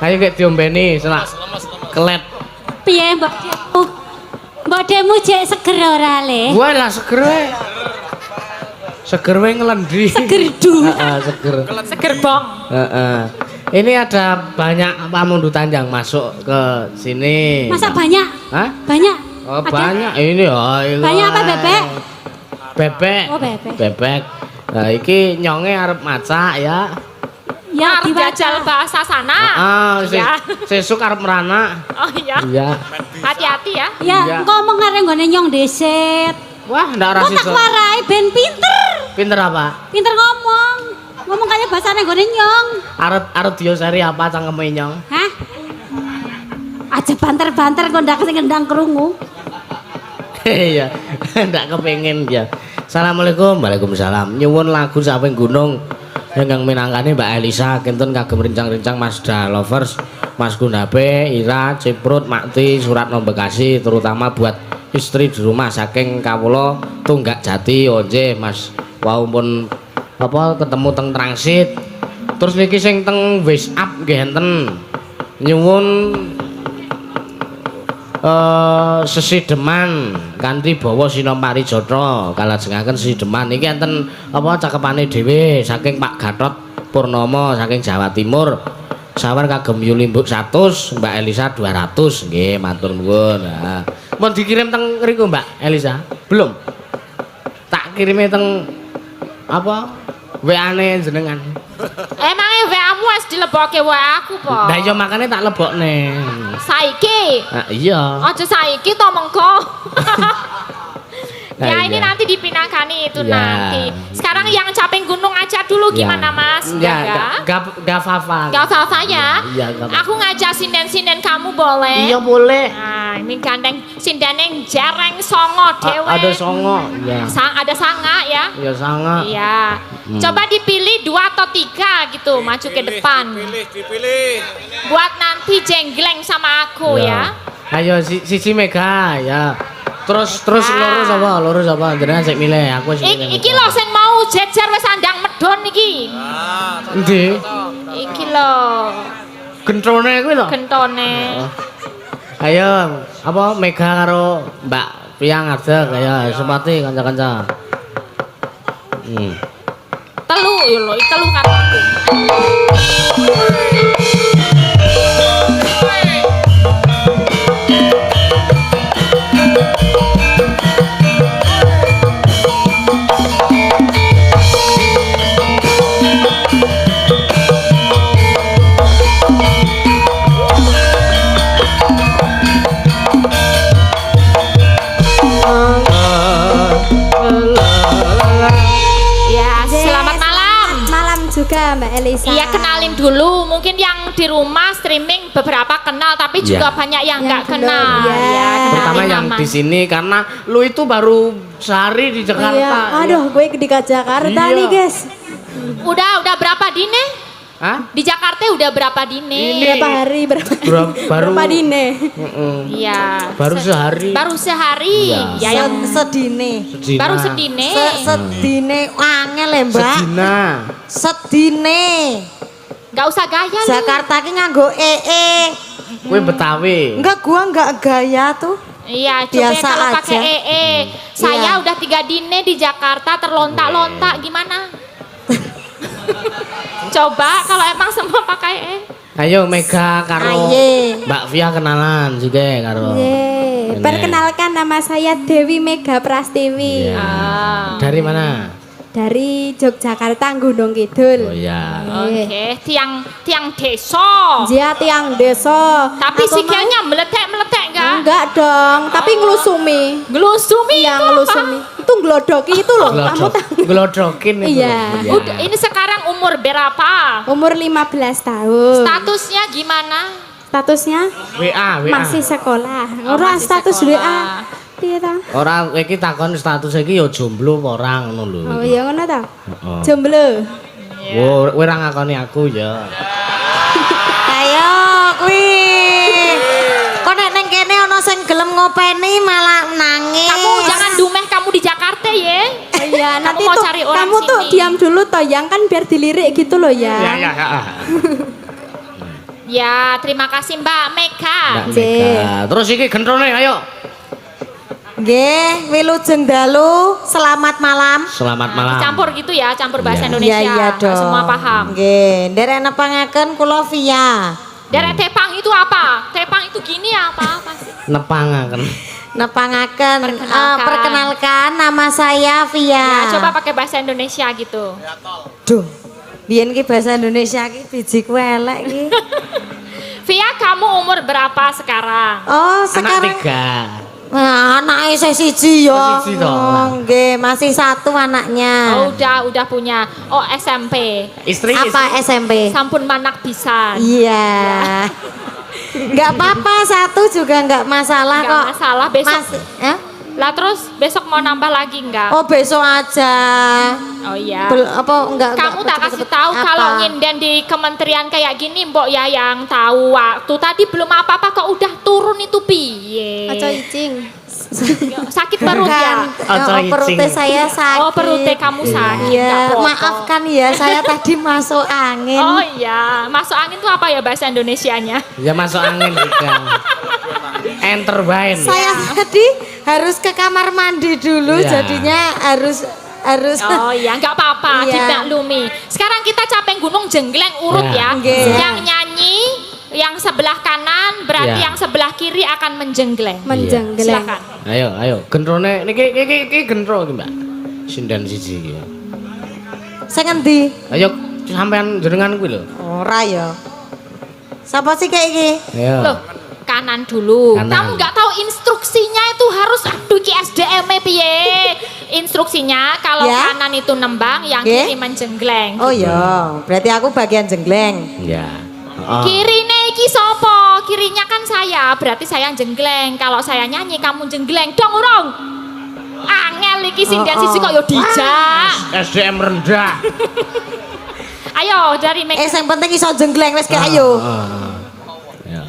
Ayo kayak diombeni, selak kelet. Piye Mbak Demu? Mbak Demu jek seger ora le? Wah lah seger wae. Seger wae ngelendi. Seger du. Heeh, seger. Seger bong. Heeh. Ini ada banyak pamundutan yang masuk ke sini. Masa banyak? Hah? Banyak? Oh, Ada? banyak ini ya. Banyak apa bebek? Bebek. Oh, bebek. Bebek. Nah, iki nyonge arep masak ya. Ya Arep diwaca. jajal bahasa sana. Ya. Sesuk arep merana. Oh iya. Iya. Hati-hati ya. Ya, Iya. ngomong arek nggone nyong deset. Wah, ndak Kok rasi tak warai ben pinter. Pinter apa? Pinter ngomong. Ngomong kayak bahasane nggone nyong. Arep dioseri apa cangkeme nyong? Hah? Aja banter-banter kok ndak sing ngendang krungu. Iya, ndak kepengin ya. Assalamualaikum. Waalaikumsalam. Nyuwun lagu samping gunung ingkang minangkane Mbak Elisa kinten kagem rincang-rincang Mazda Lovers, Mas Gunabe, Ira, Ciprut, Makti, Suratno Bekasi, terutama buat istri di rumah saking kawula Tunggak Jati. Onje Mas wau pun apa ketemu teng transit. Terus niki sing teng WhatsApp nggih enten. Nyuwun sesideman kanthi bawa Sinomari Jatra kalajengaken sesideman iki enten apa cakepane dhewe saking Pak Gatot Purnomo saking Jawa Timur sawer kagem Yuli Mbuk 100 Mbak Elisa 200 nggih matur nuwun. Nah, mun dikirim teng riku Mbak Elisa belum tak kirime teng apa WA-ne jenengan. Emangnya WA-mu wis dilebokke WA aku po? Lah iya makane tak lebokne. Saiki. Nah, iya. Aja saiki to mengko. Nah, Ya ini iya. nanti dipinahkani itu Ya. nanti. Sekarang yang caping gunung aja dulu gimana Mas? Ya, gak apa-apa. Gak apa-apa ya? Iya, gak apa-apa. Aku ngajak sinden-sinden kamu boleh? Iya boleh. Nah, ini gandeng sindene jereng songo dewe. Ada songo, ya. Ada sanga ya? Ya sangat. Iya. Coba dipilih 2 atau 3 gitu, maju ke depan. Dipilih. Buat nanti jenggleng sama aku ya. Ayo sisi Mega ya. Terus Ya. lurus apa? Jenengan sik milih, aku sik milih. Iki lho sing mau jejer wis andang medon iki. Endi? Iki lho Gentrone kuwi lho. gentone. Ayo, apa Mega karo Mbak Piang ngadeg ya, sepati kanca-kanca. Telu yo lho, telu karo aku. Ya, selamat malam. Malam juga Mbak Elisa. Iya, kenalin dulu. Mungkin yang di rumah streaming beberapa kenal, tapi juga Iya. banyak yang Yang nggak belum, kenal. ya. Iya, Pertama kenalin yang nama. di sini karena lu itu baru sehari di Jakarta. Iya, aduh gue di Jakarta Iya. nih guys. Udah berapa dine? Hah? Di Jakarta udah berapa dine? Berapa hari, berapa Baru berapa dine? Iya. Baru sehari. Baru sehari. Iya. Ya yang Sedine. Sedina. baru sedine. Sedine angel ya, Mbak. Sedina. Sedine. Nggak usah gaya lu. Jakarta ki nganggo Kue Betawi. Enggak, gua enggak gaya tuh. Iya, coba Biasa kalau aja. pakai Saya Iya. udah 3 dine di Jakarta terlontak-lontak gimana? Coba kalau emang semua pakai Ayo Mega karo Aye. Mbak Via kenalan juga karo. Yeay. Ini. Perkenalkan nama saya Dewi Mega Prastiwi. Iya. Dari mana? Dari Yogyakarta Gunung Oh Kidul. ya. Oke, tiang desa. Dia tiang desa. Tapi Aku sikilnya meletek-meletek enggak? enggak dong, tapi ngelusumi. Ngelusumi Iya, itu ngelusumi. Itu ngelodoki itu loh. Kamu tahu? Gelodokin itu. Iya. Udah, ini sekarang umur berapa? Umur 15 tahun. Statusnya gimana? Statusnya WA. masih sekolah. Oh, Ora masih status sekolah. WA. Iya ta? Orang iki takon status iki ya jomblo apa ora ngono lho. Oh iya ngono ta? Heeh. Jomblo. Wo, kowe ora ngakoni aku ya. Ayo kuwi. Kok nek ning kene ana sing gelem ngopeni malah nangis. Kamu jangan dumeh kamu di Jakarta ya. Iya. Ya, nanti mau tuh cari orang kamu tuh sini. diam dulu toh, yang kan biar dilirik gitu loh ya. Ya. Ya, terima kasih Mbak Mega. Mbak Mega. Terus iki gentrone ayo. Nggih, wilujeng dalu, selamat malam. Selamat malam. Campur gitu ya, campur bahasa Iya. Indonesia. Iya Nggak dong. semua paham. Nggih, nderek nepangaken kula Via. Derek tepang itu apa? Tepang itu gini apa sih? Nepangaken. Nepangaken Perkenalkan. perkenalkan nama saya Via. Ya, coba pakai bahasa Indonesia gitu. Duh. Biyen ki bahasa Indonesia ki bijiku elek ki. Via, kamu umur berapa sekarang? Oh, Anak sekarang 3. nah, anaknya saya siji yo. Oh, siji toh. Nggih, masih satu anaknya. Oh, udah punya. Oh, SMP. Istri Apa SMP? Sampun manak bisa. Iya. Enggak apa-apa, satu juga enggak masalah Nggak kok. masalah, besok. Masih, eh? Lah terus besok mau nambah lagi enggak? Oh, besok aja. Oh iya. Apa enggak Kamu tak kasih cepet-cepet. tahu Apa? kalau nyinden di kementerian kayak gini, Mbok ya yang tahu waktu tadi belum apa-apa kok udah turun itu piye? Aco icing. Sakit perut ya? Aco Oh, perutnya icing. saya sakit. Oh, perutnya kamu sakit. Iya, nggak apa-apa. maafkan ya, saya tadi masuk angin. Oh iya, masuk angin tuh apa ya bahasa Indonesianya? Ya masuk angin juga. Enter wine. Saya tadi harus ke kamar mandi dulu, Iya. jadinya harus Oh iya, nggak apa-apa, Iya. dimaklumi. Sekarang kita capek Gunung Jengleng urut Ya. ya. Nggih. Yang nyanyi yang sebelah kanan berarti Ya. yang sebelah kiri akan menjenggleng. Menjenggeleng. Silakan. Ayo, gentrone niki gentro iki, Mbak. Sindan siji iki. Saya ngendi? Ayo sampean jenengan kuwi lho. Ora ya. Sapa sih kayak iki? Ayo. Loh, kanan dulu. Kanan. Kamu nggak tahu instruksinya itu harus aduh ki SDM piye. Instruksinya kalau Ya. kanan itu nembang, yang Nggih. kiri menjenggleng. Oh ya, berarti aku bagian jenggleng. Ya. Oh. Kirine iki sopo? Kirinya kan saya, berarti saya yang jenggleng. Kalau saya nyanyi kamu jenggleng. Dong urung. Angel iki sindan siji kok yo dijak. SDM rendah. Ayo dari Meg. Yang penting iso jenggleng wis kayak ayo. Ya.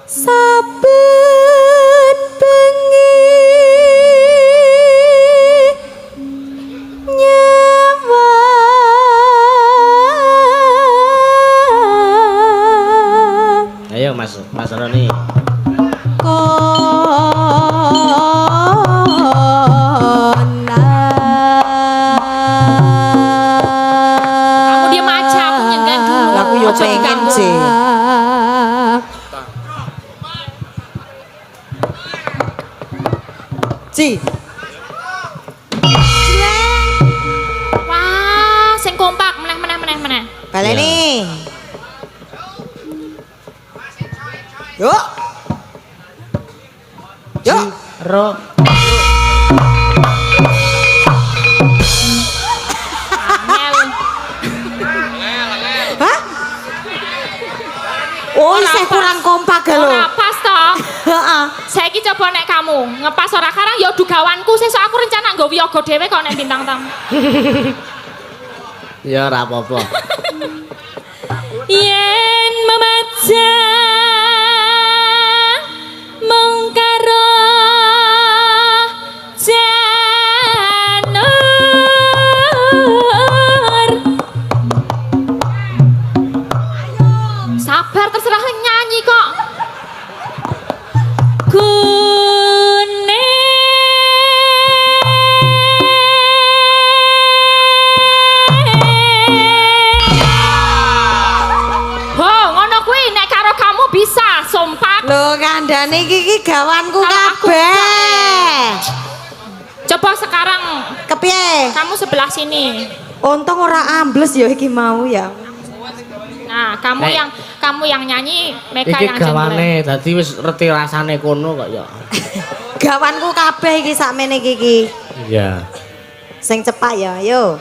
Saben bengi nyawa Ayo Mas Roni. Kamu diem aja, aku nyenggeng dulu. Aku yo Ojo pengen diganggu. sih. Ci. Wah, sing kompak meneh. Baleni. Yuk. Yuk. Ro. Angel. Hah? Oh, saya kurang kompak ya lo. Ora pas toh. Heeh. Saiki coba nek kamu ngepas ora karang ya dugawanku sesuk aku rencana nggo wiyaga dhewe kok nek bintang tamu. Ya ora apa-apa. Yen memaca mengkaro janur. Sabar terserah nyanyi kok. Oh, ngono kuwi nek karo kamu bisa sompak. Loh, kandhane iki gawanku Kalau aku kabeh. Coba sekarang Kepiye? kamu sebelah sini. Untung ora ambles ya iki mau ya. Nah, kamu yang nyanyi, Meka Iki yang jenggleng. gawane dadi wis reti rasane kono kok ya. Gawanku kabeh iki sakmene iki. Iya. Sing cepak ya, yo.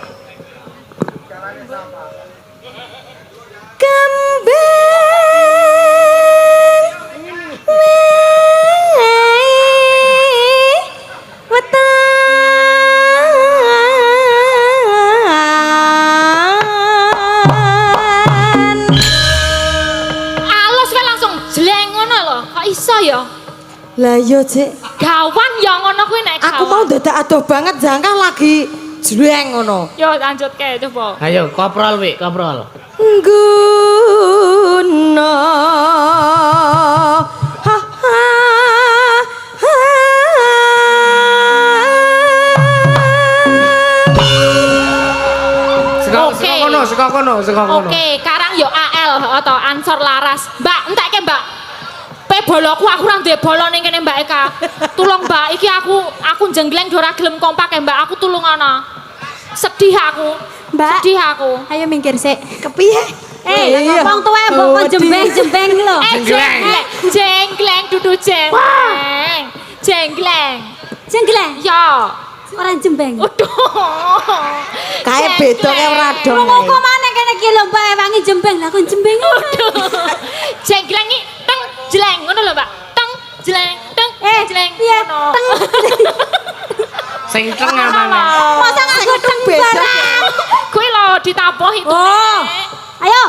Kembang wetan. Alus kan langsung jleng ngono lho. Kok iso ya? Lah yo, Cek. Gawan ya ngono kuwi nek Aku gawan. mau dadak adoh banget jangka lagi jreng ngono. Yo lanjut ke coba. Ayo koprol wi, koprol. Guna ha ha ha. Saka kono. Oke, karang yo AL atau ansor laras. Mbak, entek ke Mbak. Pe boloku aku ora duwe bolo ning kene Mbak Eka. Tulung Mbak, iki aku jenggleng ora gelem kompak ya Mbak. Aku tulung ana. Sedih aku. Mbak. Sedih aku. Ayo minggir sik. Kepiye? Wong tuwa mbok kon jembeng-jembeng lho. Jenggleng dudu jenggleng. Jenggleng. Jenggleng. Ya. Ora jembeng. Aduh. Kae beda kae ora dong. Ngomong kok maneh kene iki lho Mbak wangi jembeng. Lah kon jembeng. Jenggleng iki teng jleng ngono lho Mbak. Teng jleng teng jleng. Piye? ngono. Teng. Sing teng amane. Masa nganggo teng barang. Kuwi lho ditapoh itu. Oh. Ayo.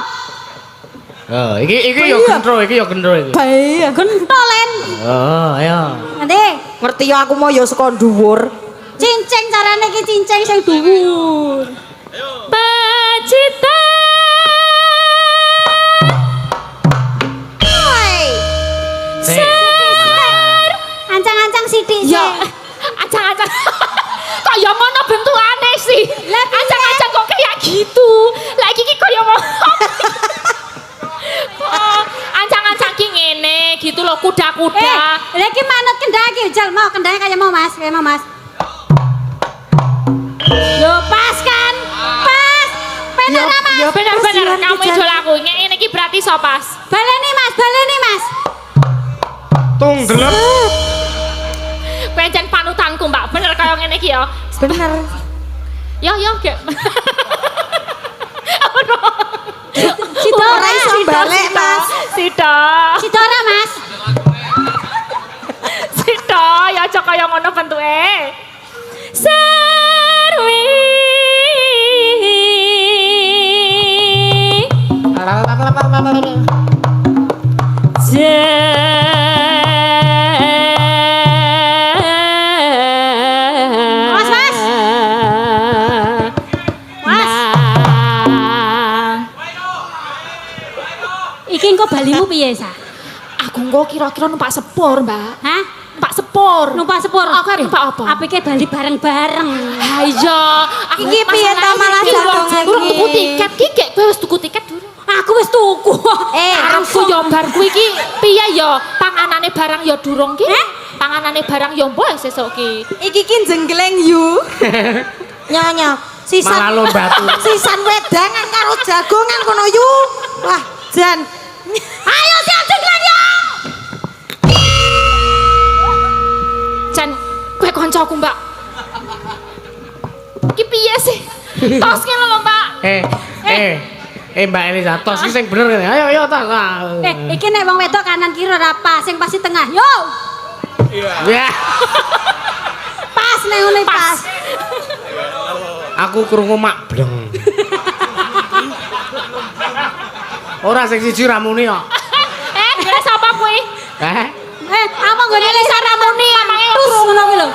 Oh, iki yo gendro iki. Bae. Gentolen. Oh, ayo. Nanti Ngerti yo aku mau yo saka dhuwur. cincing carane iki cincing sing dhuwur. Pacita. Ancang-ancang sithik Ya, sih. acang-acang. Kok ya ngono bentukane sih. Acang-acang kok kayak gitu. Lagi iki koyo mau. Kok ancang-ancang ki ngene gitu loh kuda-kuda. Lah iki manut kendang iki jal mau kendangnya kayak mau Mas, Loh pas kan? Pas. Bener Ya, Mas. ya. Bener-bener Kasihan kamu ki, Jan. idol aku. Ngene iki berarti so pas. Baleni Mas. Tung delep. Kowe jan panutanku, Mbak. Bener kaya ngene iki ya. Bener. Yo gek. Sidora iso balik, Mas. Sidora Mas. Sida ya aja kaya ngono bentuke. Sarwi. Mas. Iki engko balimu piye, Sa? Aku engko kira-kira numpak sepur, Mbak. Hah? Numpak sepur. Numpak sepur. Aku arep numpak apa? Apike bali bareng-bareng. Ha iya, aku Iki piye ta malah jatuh durung lagi? tuku tiket ki gek kowe wis tuku tiket durung? Aku wis tuku. Arepku yo bar kuwi iki piye yo panganane barang yo durung ki? Panganane barang yo mbok sesuk ki. Iki ki jenggleng yu. Nyonya, Malah lomba tuh. sisan wedangan karo jagongan kono yu. Wah, Jan. Ayo siap jenggleng yo. Jan, kowe kancaku, Mbak. Iki piye sih? Tos ki lho, Mbak. Mbak Elisa, tos iki sing bener ngene. Ayo tos. Iki nek wong wedok kanan kiri ora pas, sing pasti tengah. Yo. Ya. Pas nek ngene pas. Aku krungu mak bleng. Ora sing siji ramune kok. Ngene sapa kuwi? Apa nggone Elisa Ramuni amange tus ngono kuwi lho.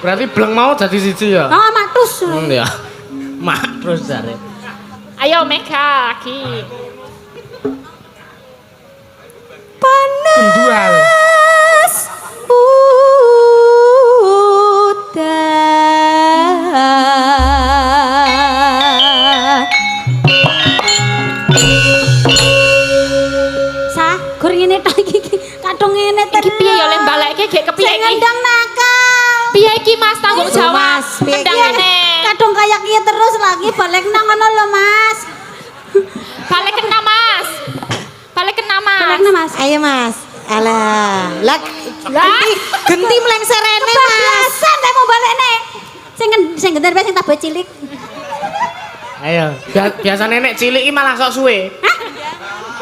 Berarti bleng mau jadi siji ya. Oh, mak tus. Ya. Mak terus jare. Ayo Mega lagi. Pendual. Sa, gur ngene tok iki kadung ngene Iki piye ya le mbalekke gek kepiye Sing iki? ngendang nakal. Piye iki Mas tanggung Mas, jawab? piye iki? Kendangane. Kadung kayak kiye terus lagi balik nang ngono lho, Mas. Balik kena Mas. Balik kena Mas. Balik nang Mas. Ayo Mas. Alah, Lah. genti mlengserene Mas. Biasan teh mau balik nek. Sing gender wae sing tabet cilik. Ayo, biasa nenek cilik iki malah sok suwe.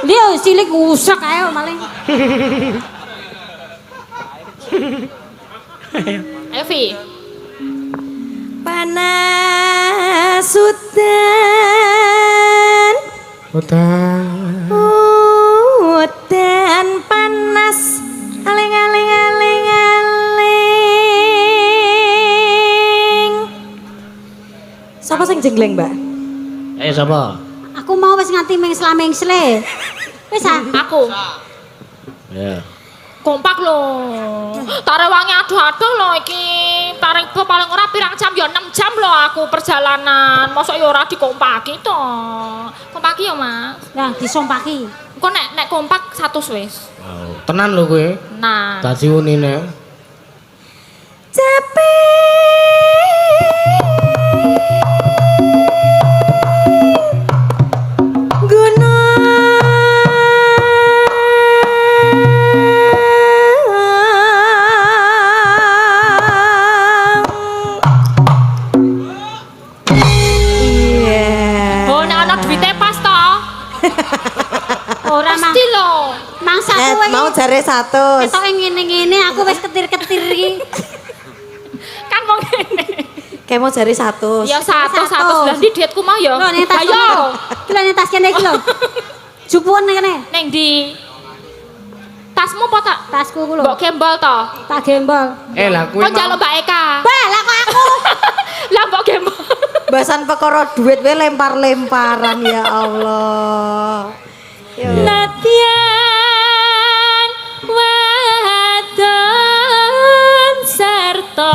Dia cilik usak ae maling. Ayo Vi. Panas udan. Udan panas. Aling. Sapa sing jengleng, Mbak? Ayo sapa? Aku mau wis nganti mengsle. Wis ah. Aku. Ya. Kompak lho. Tarewangi aduh-aduh lho iki. Tarik paling ora pirang jam ya 6 jam lho aku perjalanan. Mosok ya ora dikompaki to. Kompaki ya, Mas. Nah, disompaki. Kok nek kompak 100 wis. Oh, tenan lho kowe. Nah. Dadi unine. Cepi. Oh, nek ana duwite pas to. Ora mang. Pasti lho. Mangsa Eh, kowe mau jare 100. ketoke ngene-ngene aku wis ketir-ketir iki. Kan mau ngene. Kayak mau jare 100. Ya 100 lah di dietku mah ya. Lho ning tas. Ayo. Ki lho ning tas kene iki lho. Jupuan ning kene. Neng di tasmu apa tak? Tasku ku lho. Mbok gembol to. Tak gembol. Lah kowe Kok njaluk Mbak Eka. Bah, lah kok aku. Lah mbok gembol. Bahasan perkara duit we lempar-lemparan ya Allah. Ya Allah. Latihan wadon serta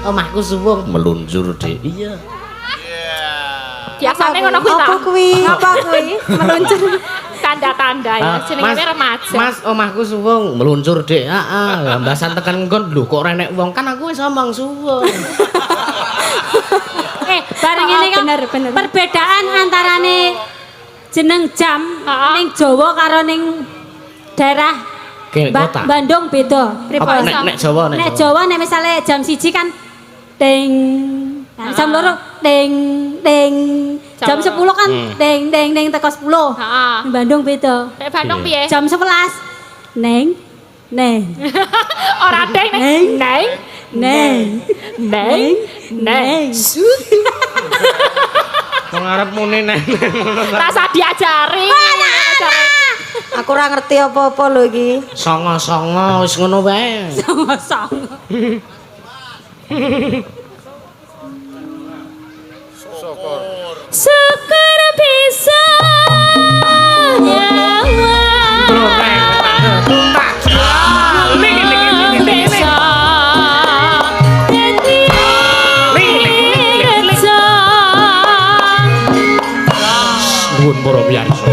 omahku suwung meluncur Dik. Iya. Biasane ngono kuwi ta. Apa kuwi? Apa kuwi? Meluncur. Tanda-tanda ya jenenge remaja. Mas, omahku suwung meluncur Dik. Heeh, mbasan tekan nggon lho kok renek wong kan aku wis omong suwung. Bareng ini kan bener. Perbedaan antarane jeneng jam ning Jawa karo ning daerah Kota. Bandung beda. Nek Jawa nek Jawa nek misale jam 1 kan ding. Nah, jam 2 ding ding. Jam 10 kan ding ding ding teko 10. Heeh. Ning Bandung beda. Nek Bandung piye? Jam 11 neng neng. Ora ding neng neng Neng. neng neng. Wong arep muni neng ngono ta. Rasa diajari. Aku ora ngerti apa-apa lho iki. Songo-songo wis ngono wae. Sama-sama. Syukur bisa nyawa. para piyarsa.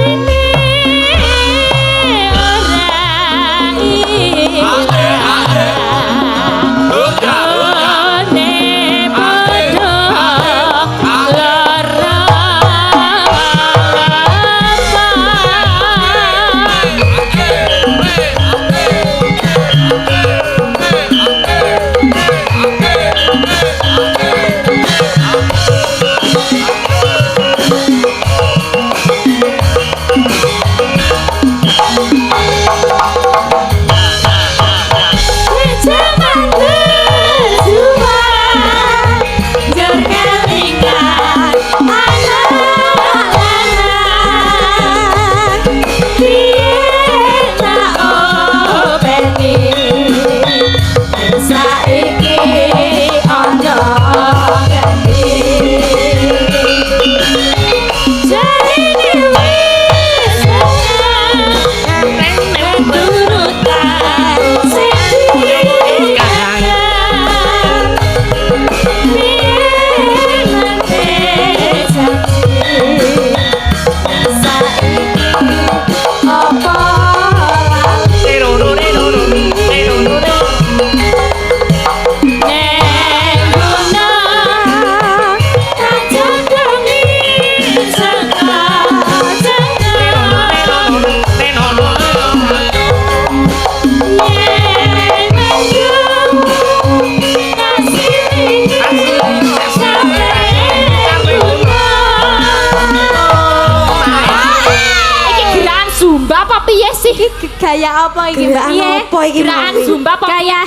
Gaya apa iki, Mbak? Gerakan apa iki, Mbak? Gerakan zumba apa Gaya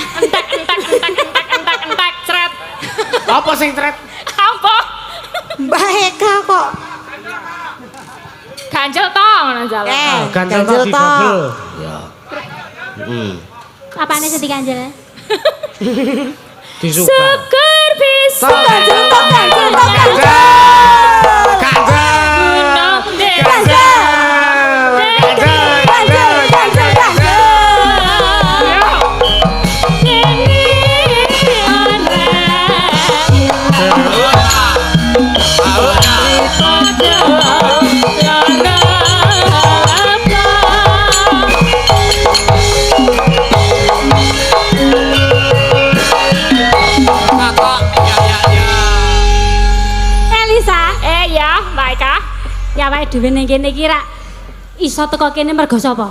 entek cret. Apa sing tret? Apa? Mbak Eka kok. Ganjel toh ngono jalan. Ganjel ganjel di toh. double. Ya. apane sedih kanjel? Disuka. Syukur bisa Ganjel toh, ganjel toh, ganjel. awake dhewe ning kene iki rak iso teko kene mergo sapa?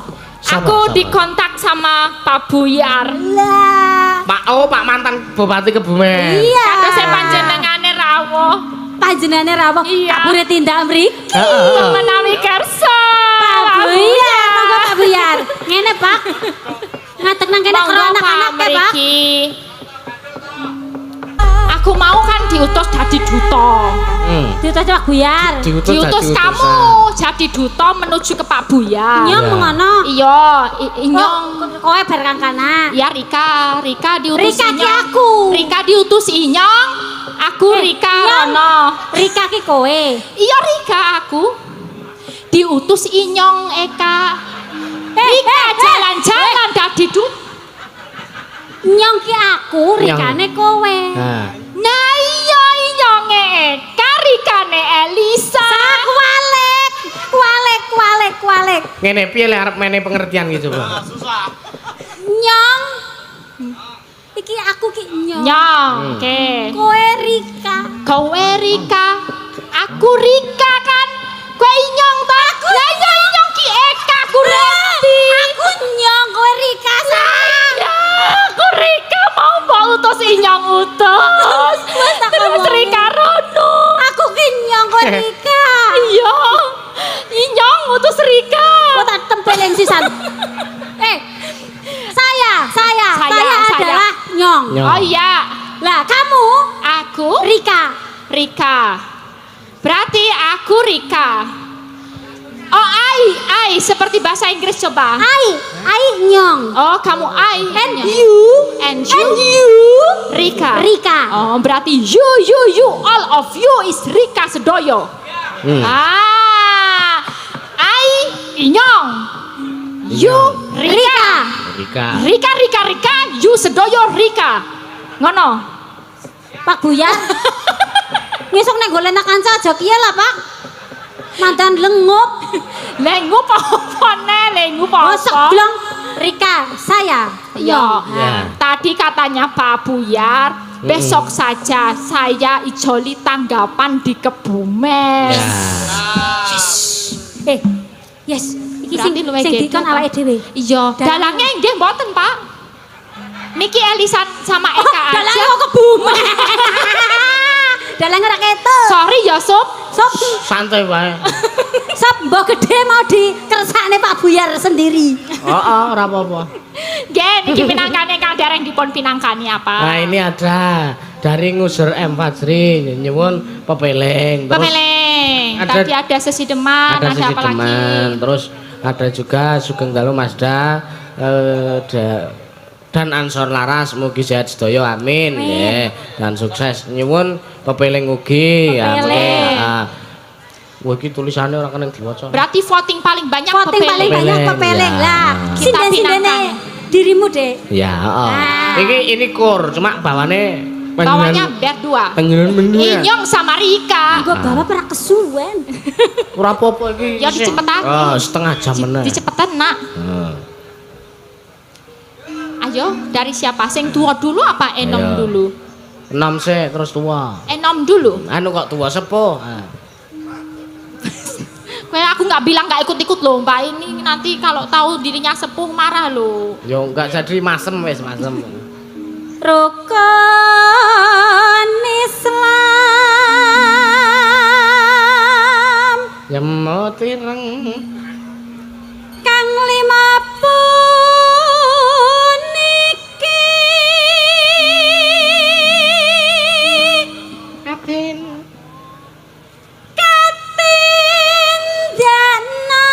Aku dikontak sama Pak Buyar. Lah, Pak mantan Bupati Kebumen. iya. Katose panjenengane rawuh. Panjenengane rawuh. Iya. Kapure tindak mriki. Menawi kersa. Pak Buyar, monggo Pak Buyar. Ngene, Pak. Ngatek nang kene karo anak-anak Pak. Mriki. Aku mau kan diutus dadi duta. Diutus Pak Buyar. Diutus kamu jadi duta menuju ke Pak Buyar. Nyong ngono. Iya, Inyong. Kowe bar kankana. Ya Rika diutus Rika ki Inyong. aku. Rika diutus Inyong. Aku Rika Nyong. Rono. Rika ki kowe. Iya Rika aku. Diutus Inyong Eka. Rika jalan-jalan dadi duta. Nyong ki aku, Rikane kowe. Nah iya Inyonge Eka, Rikane Elisa. Kualek. Ngene piye lek arep mene pengertian gitu, Bang? Nyong. Iki aku ki Nyong. Nyong, oke. Kowe Rika. Kowe Rika, aku Rika kan. Kowe Inyong ta? Lah iya Inyong ki Eka, aku ngerti. Aku Nyong, kowe Rika sayang. Ya, aku Rika mau mbok utus Inyong utus. Terus Rika Rono. Aku ki Nyong, kowe Rika. Iya. Inyong utus Rika. Kok tak tempelin sisan. Saya adalah Nyong. Oh iya. Lah kamu Aku Rika. Berarti aku Rika. Oh, I seperti bahasa Inggris coba. I Nyong. Oh, kamu I. And you. And you. Rika. Oh, berarti you all of you is Rika Sedoyo. I Inyong. You Rika. Rika, you Sedoyo Rika. Ngono. Pak Buyar. Ngesuk nek golek kanca aja kiye lah, Pak. mantan lengup. Lengup apa ne? Lengup Oh, apa? seblong Rika, saya. Ya. Ya. Tadi katanya Pak Buyar, besok saja saya ijoli tanggapan di Kebumen. Ya. Yes. Iki sing Berarti luwih sing gede, dikon Pak. awake dhewe. Iya, dalangnya nggih mboten, Pak. Niki Elisan sama Eka aja. Dalang kok Kebumen. Dalang ora ketok. Sorry ya, Sob. Sob, Santai wae. sob mbok gede mau dikersakne Pak Buyar sendiri. Heeh, ora apa-apa. Nggih, niki pinangkane Kang Dereng dipun pinangkani apa? Nah, ini ada dari Ngusur M Fajri nyuwun pepeling. Terus Pepeleng. ada- Tadi ada sesi deman, ada ada, Sisi apa lagi? Deman, terus ada juga Sugeng Dalu Mazda dan Ansor Laras mugi sehat sedaya amin nggih dan sukses nyuwun pepeling ugi ya Pepeling. mungkin wah iki tulisannya ora kena diwaca. Berarti voting paling banyak Voting paling Pepeleng. banyak Pepeleng, pepeleng ya. lah. Kita Sinden-sindene pinangkan. dirimu, Dek. Ya, heeh. Nah. Ini kur cuma bawane Bawahnya ber 2. panjenengan menduya. Inyong sama Rika. Gue bawa pernah kesuwen. Ora apa-apa iki. Ya dicepetake. Oh, setengah jam meneh. Dicepetan, Nak. Heeh. Ayo, dari siapa? Sing tua dulu apa Enom Ayo. dulu? 6 sik terus tua. Enom dulu. Anu kok tua sepuh. Ah. Kayak aku nggak bilang nggak ikut-ikut loh, Mbak. Ini nanti kalau tahu dirinya sepuh marah loh. Yo enggak jadi masem wis masem. Rukun Islam Ya mau tireng. kang 50 niki Kapten. katindakna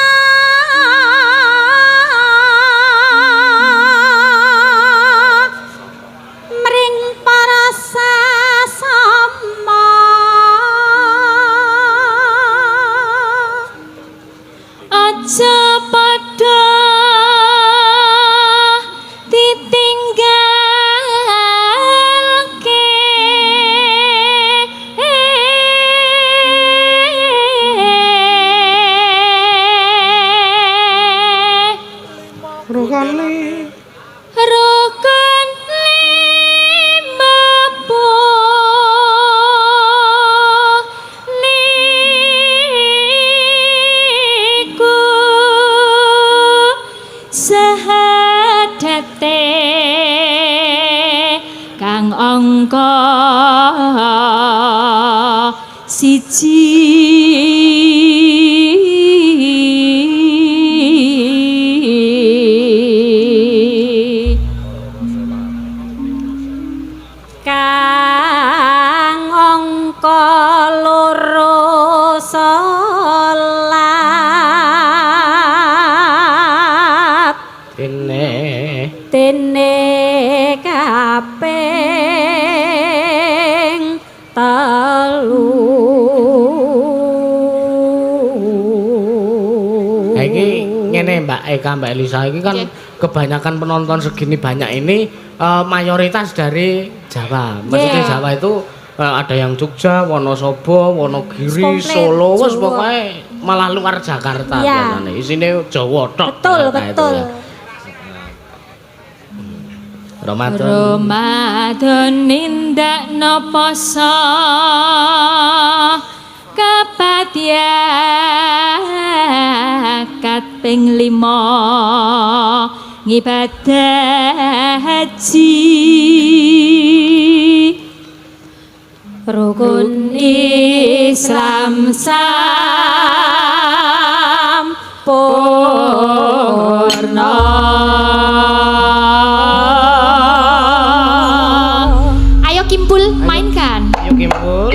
mring para sesama aja padha ditinggalke Rukane. rukun lima niku sahadate kang angka siji kang angka loro salat Ini dene kaping telu. iki ngene Mbak Eka Mbak Elisa iki kan kebanyakan penonton segini banyak ini mayoritas dari Jawa. Maksudnya Yeah. Jawa itu ada yang Jogja, Wonosobo, Wonogiri, Komplit Solo, wes Jawa. pokoknya malah luar Jakarta Yeah. biasanya. Isine Jawa tok. Betul, Jakarta itu betul. ya. Ramadan. Ramadan nindakno poso kapatyakat ping 5 ngibadah haji rukun Islam sampurna. Ayo Kimpul, mainkan. Ayo Kimpul.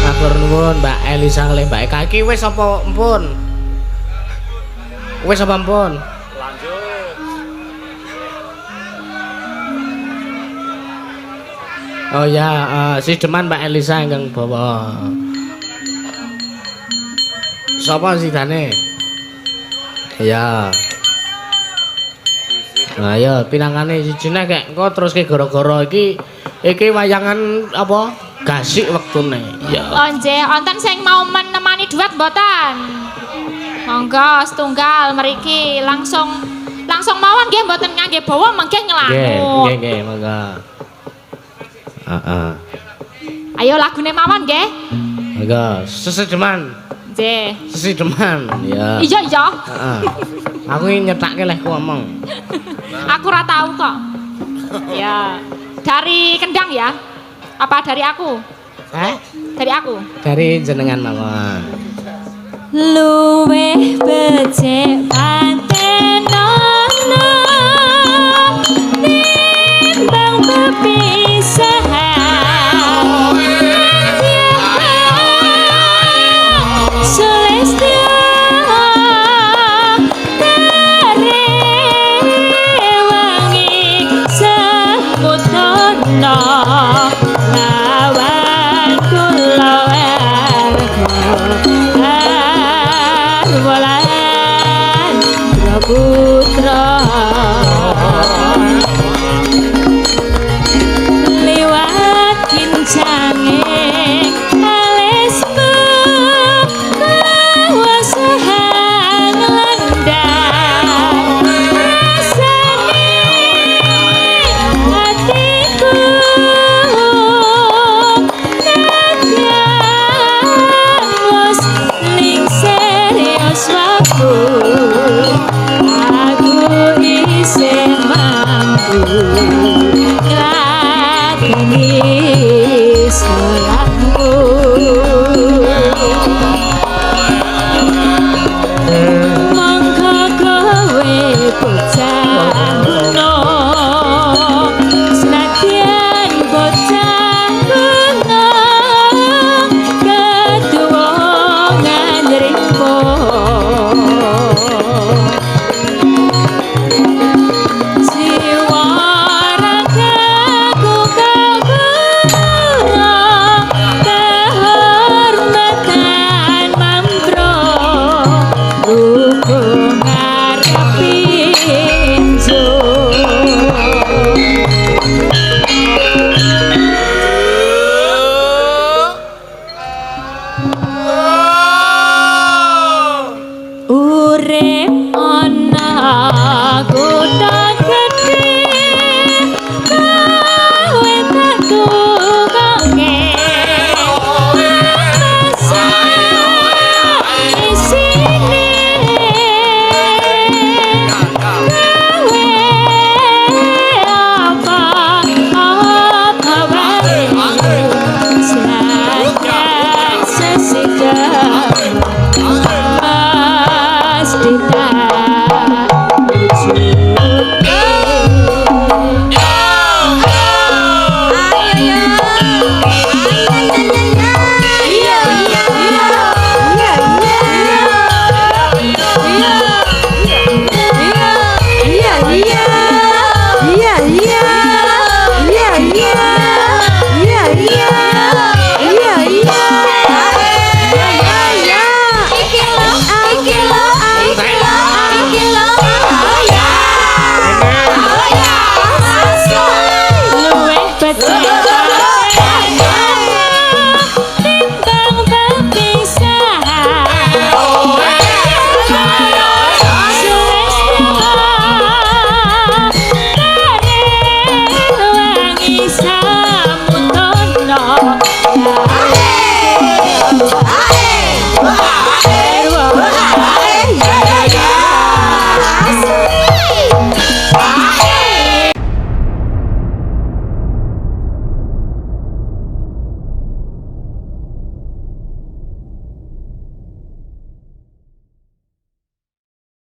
Matur nuwun Mbak Elisa kali Mbak Eka iki wis apa empun? Wis apa empun? Oh ya, si Deman Mbak Elisa ingkang bawa. Sapa sidane? Ya. Nah ya pinangane sijine kek engko terus ke gara-gara iki wayangan apa? Gasik wektune. Ya. Oh nggih, wonten sing mau menemani duet mboten? Monggo setunggal mriki langsung mawon nggih mboten ngangge bawa mengke nyelangut. Nggih, monggo. Heeh. Ayo lagune mawon nggih. Monggo, Sesideman. Nggih. Sesideman. Ya. Iya. Heeh. Aku iki nyetake lehku ngomong. Aku ora tahu kok. Ya. Dari Kendang ya? Apa dari aku? Dari aku. Dari jenengan mawon. luweh becik pantenono nimbang pepisahan Sulistya wangi semutono lawan kula Bulan Praputra lewat kincange alismu kawasahan landang rasane hatiku nadiamos ling serius waktu aku isih mampu nglakoni salahmu mongko kowe bocah kuno senadyan bocah kuno ketua ngandrimpo jiwa ragaku kaguna kehormatan mambro ruko ngarepi injo urip ana kutha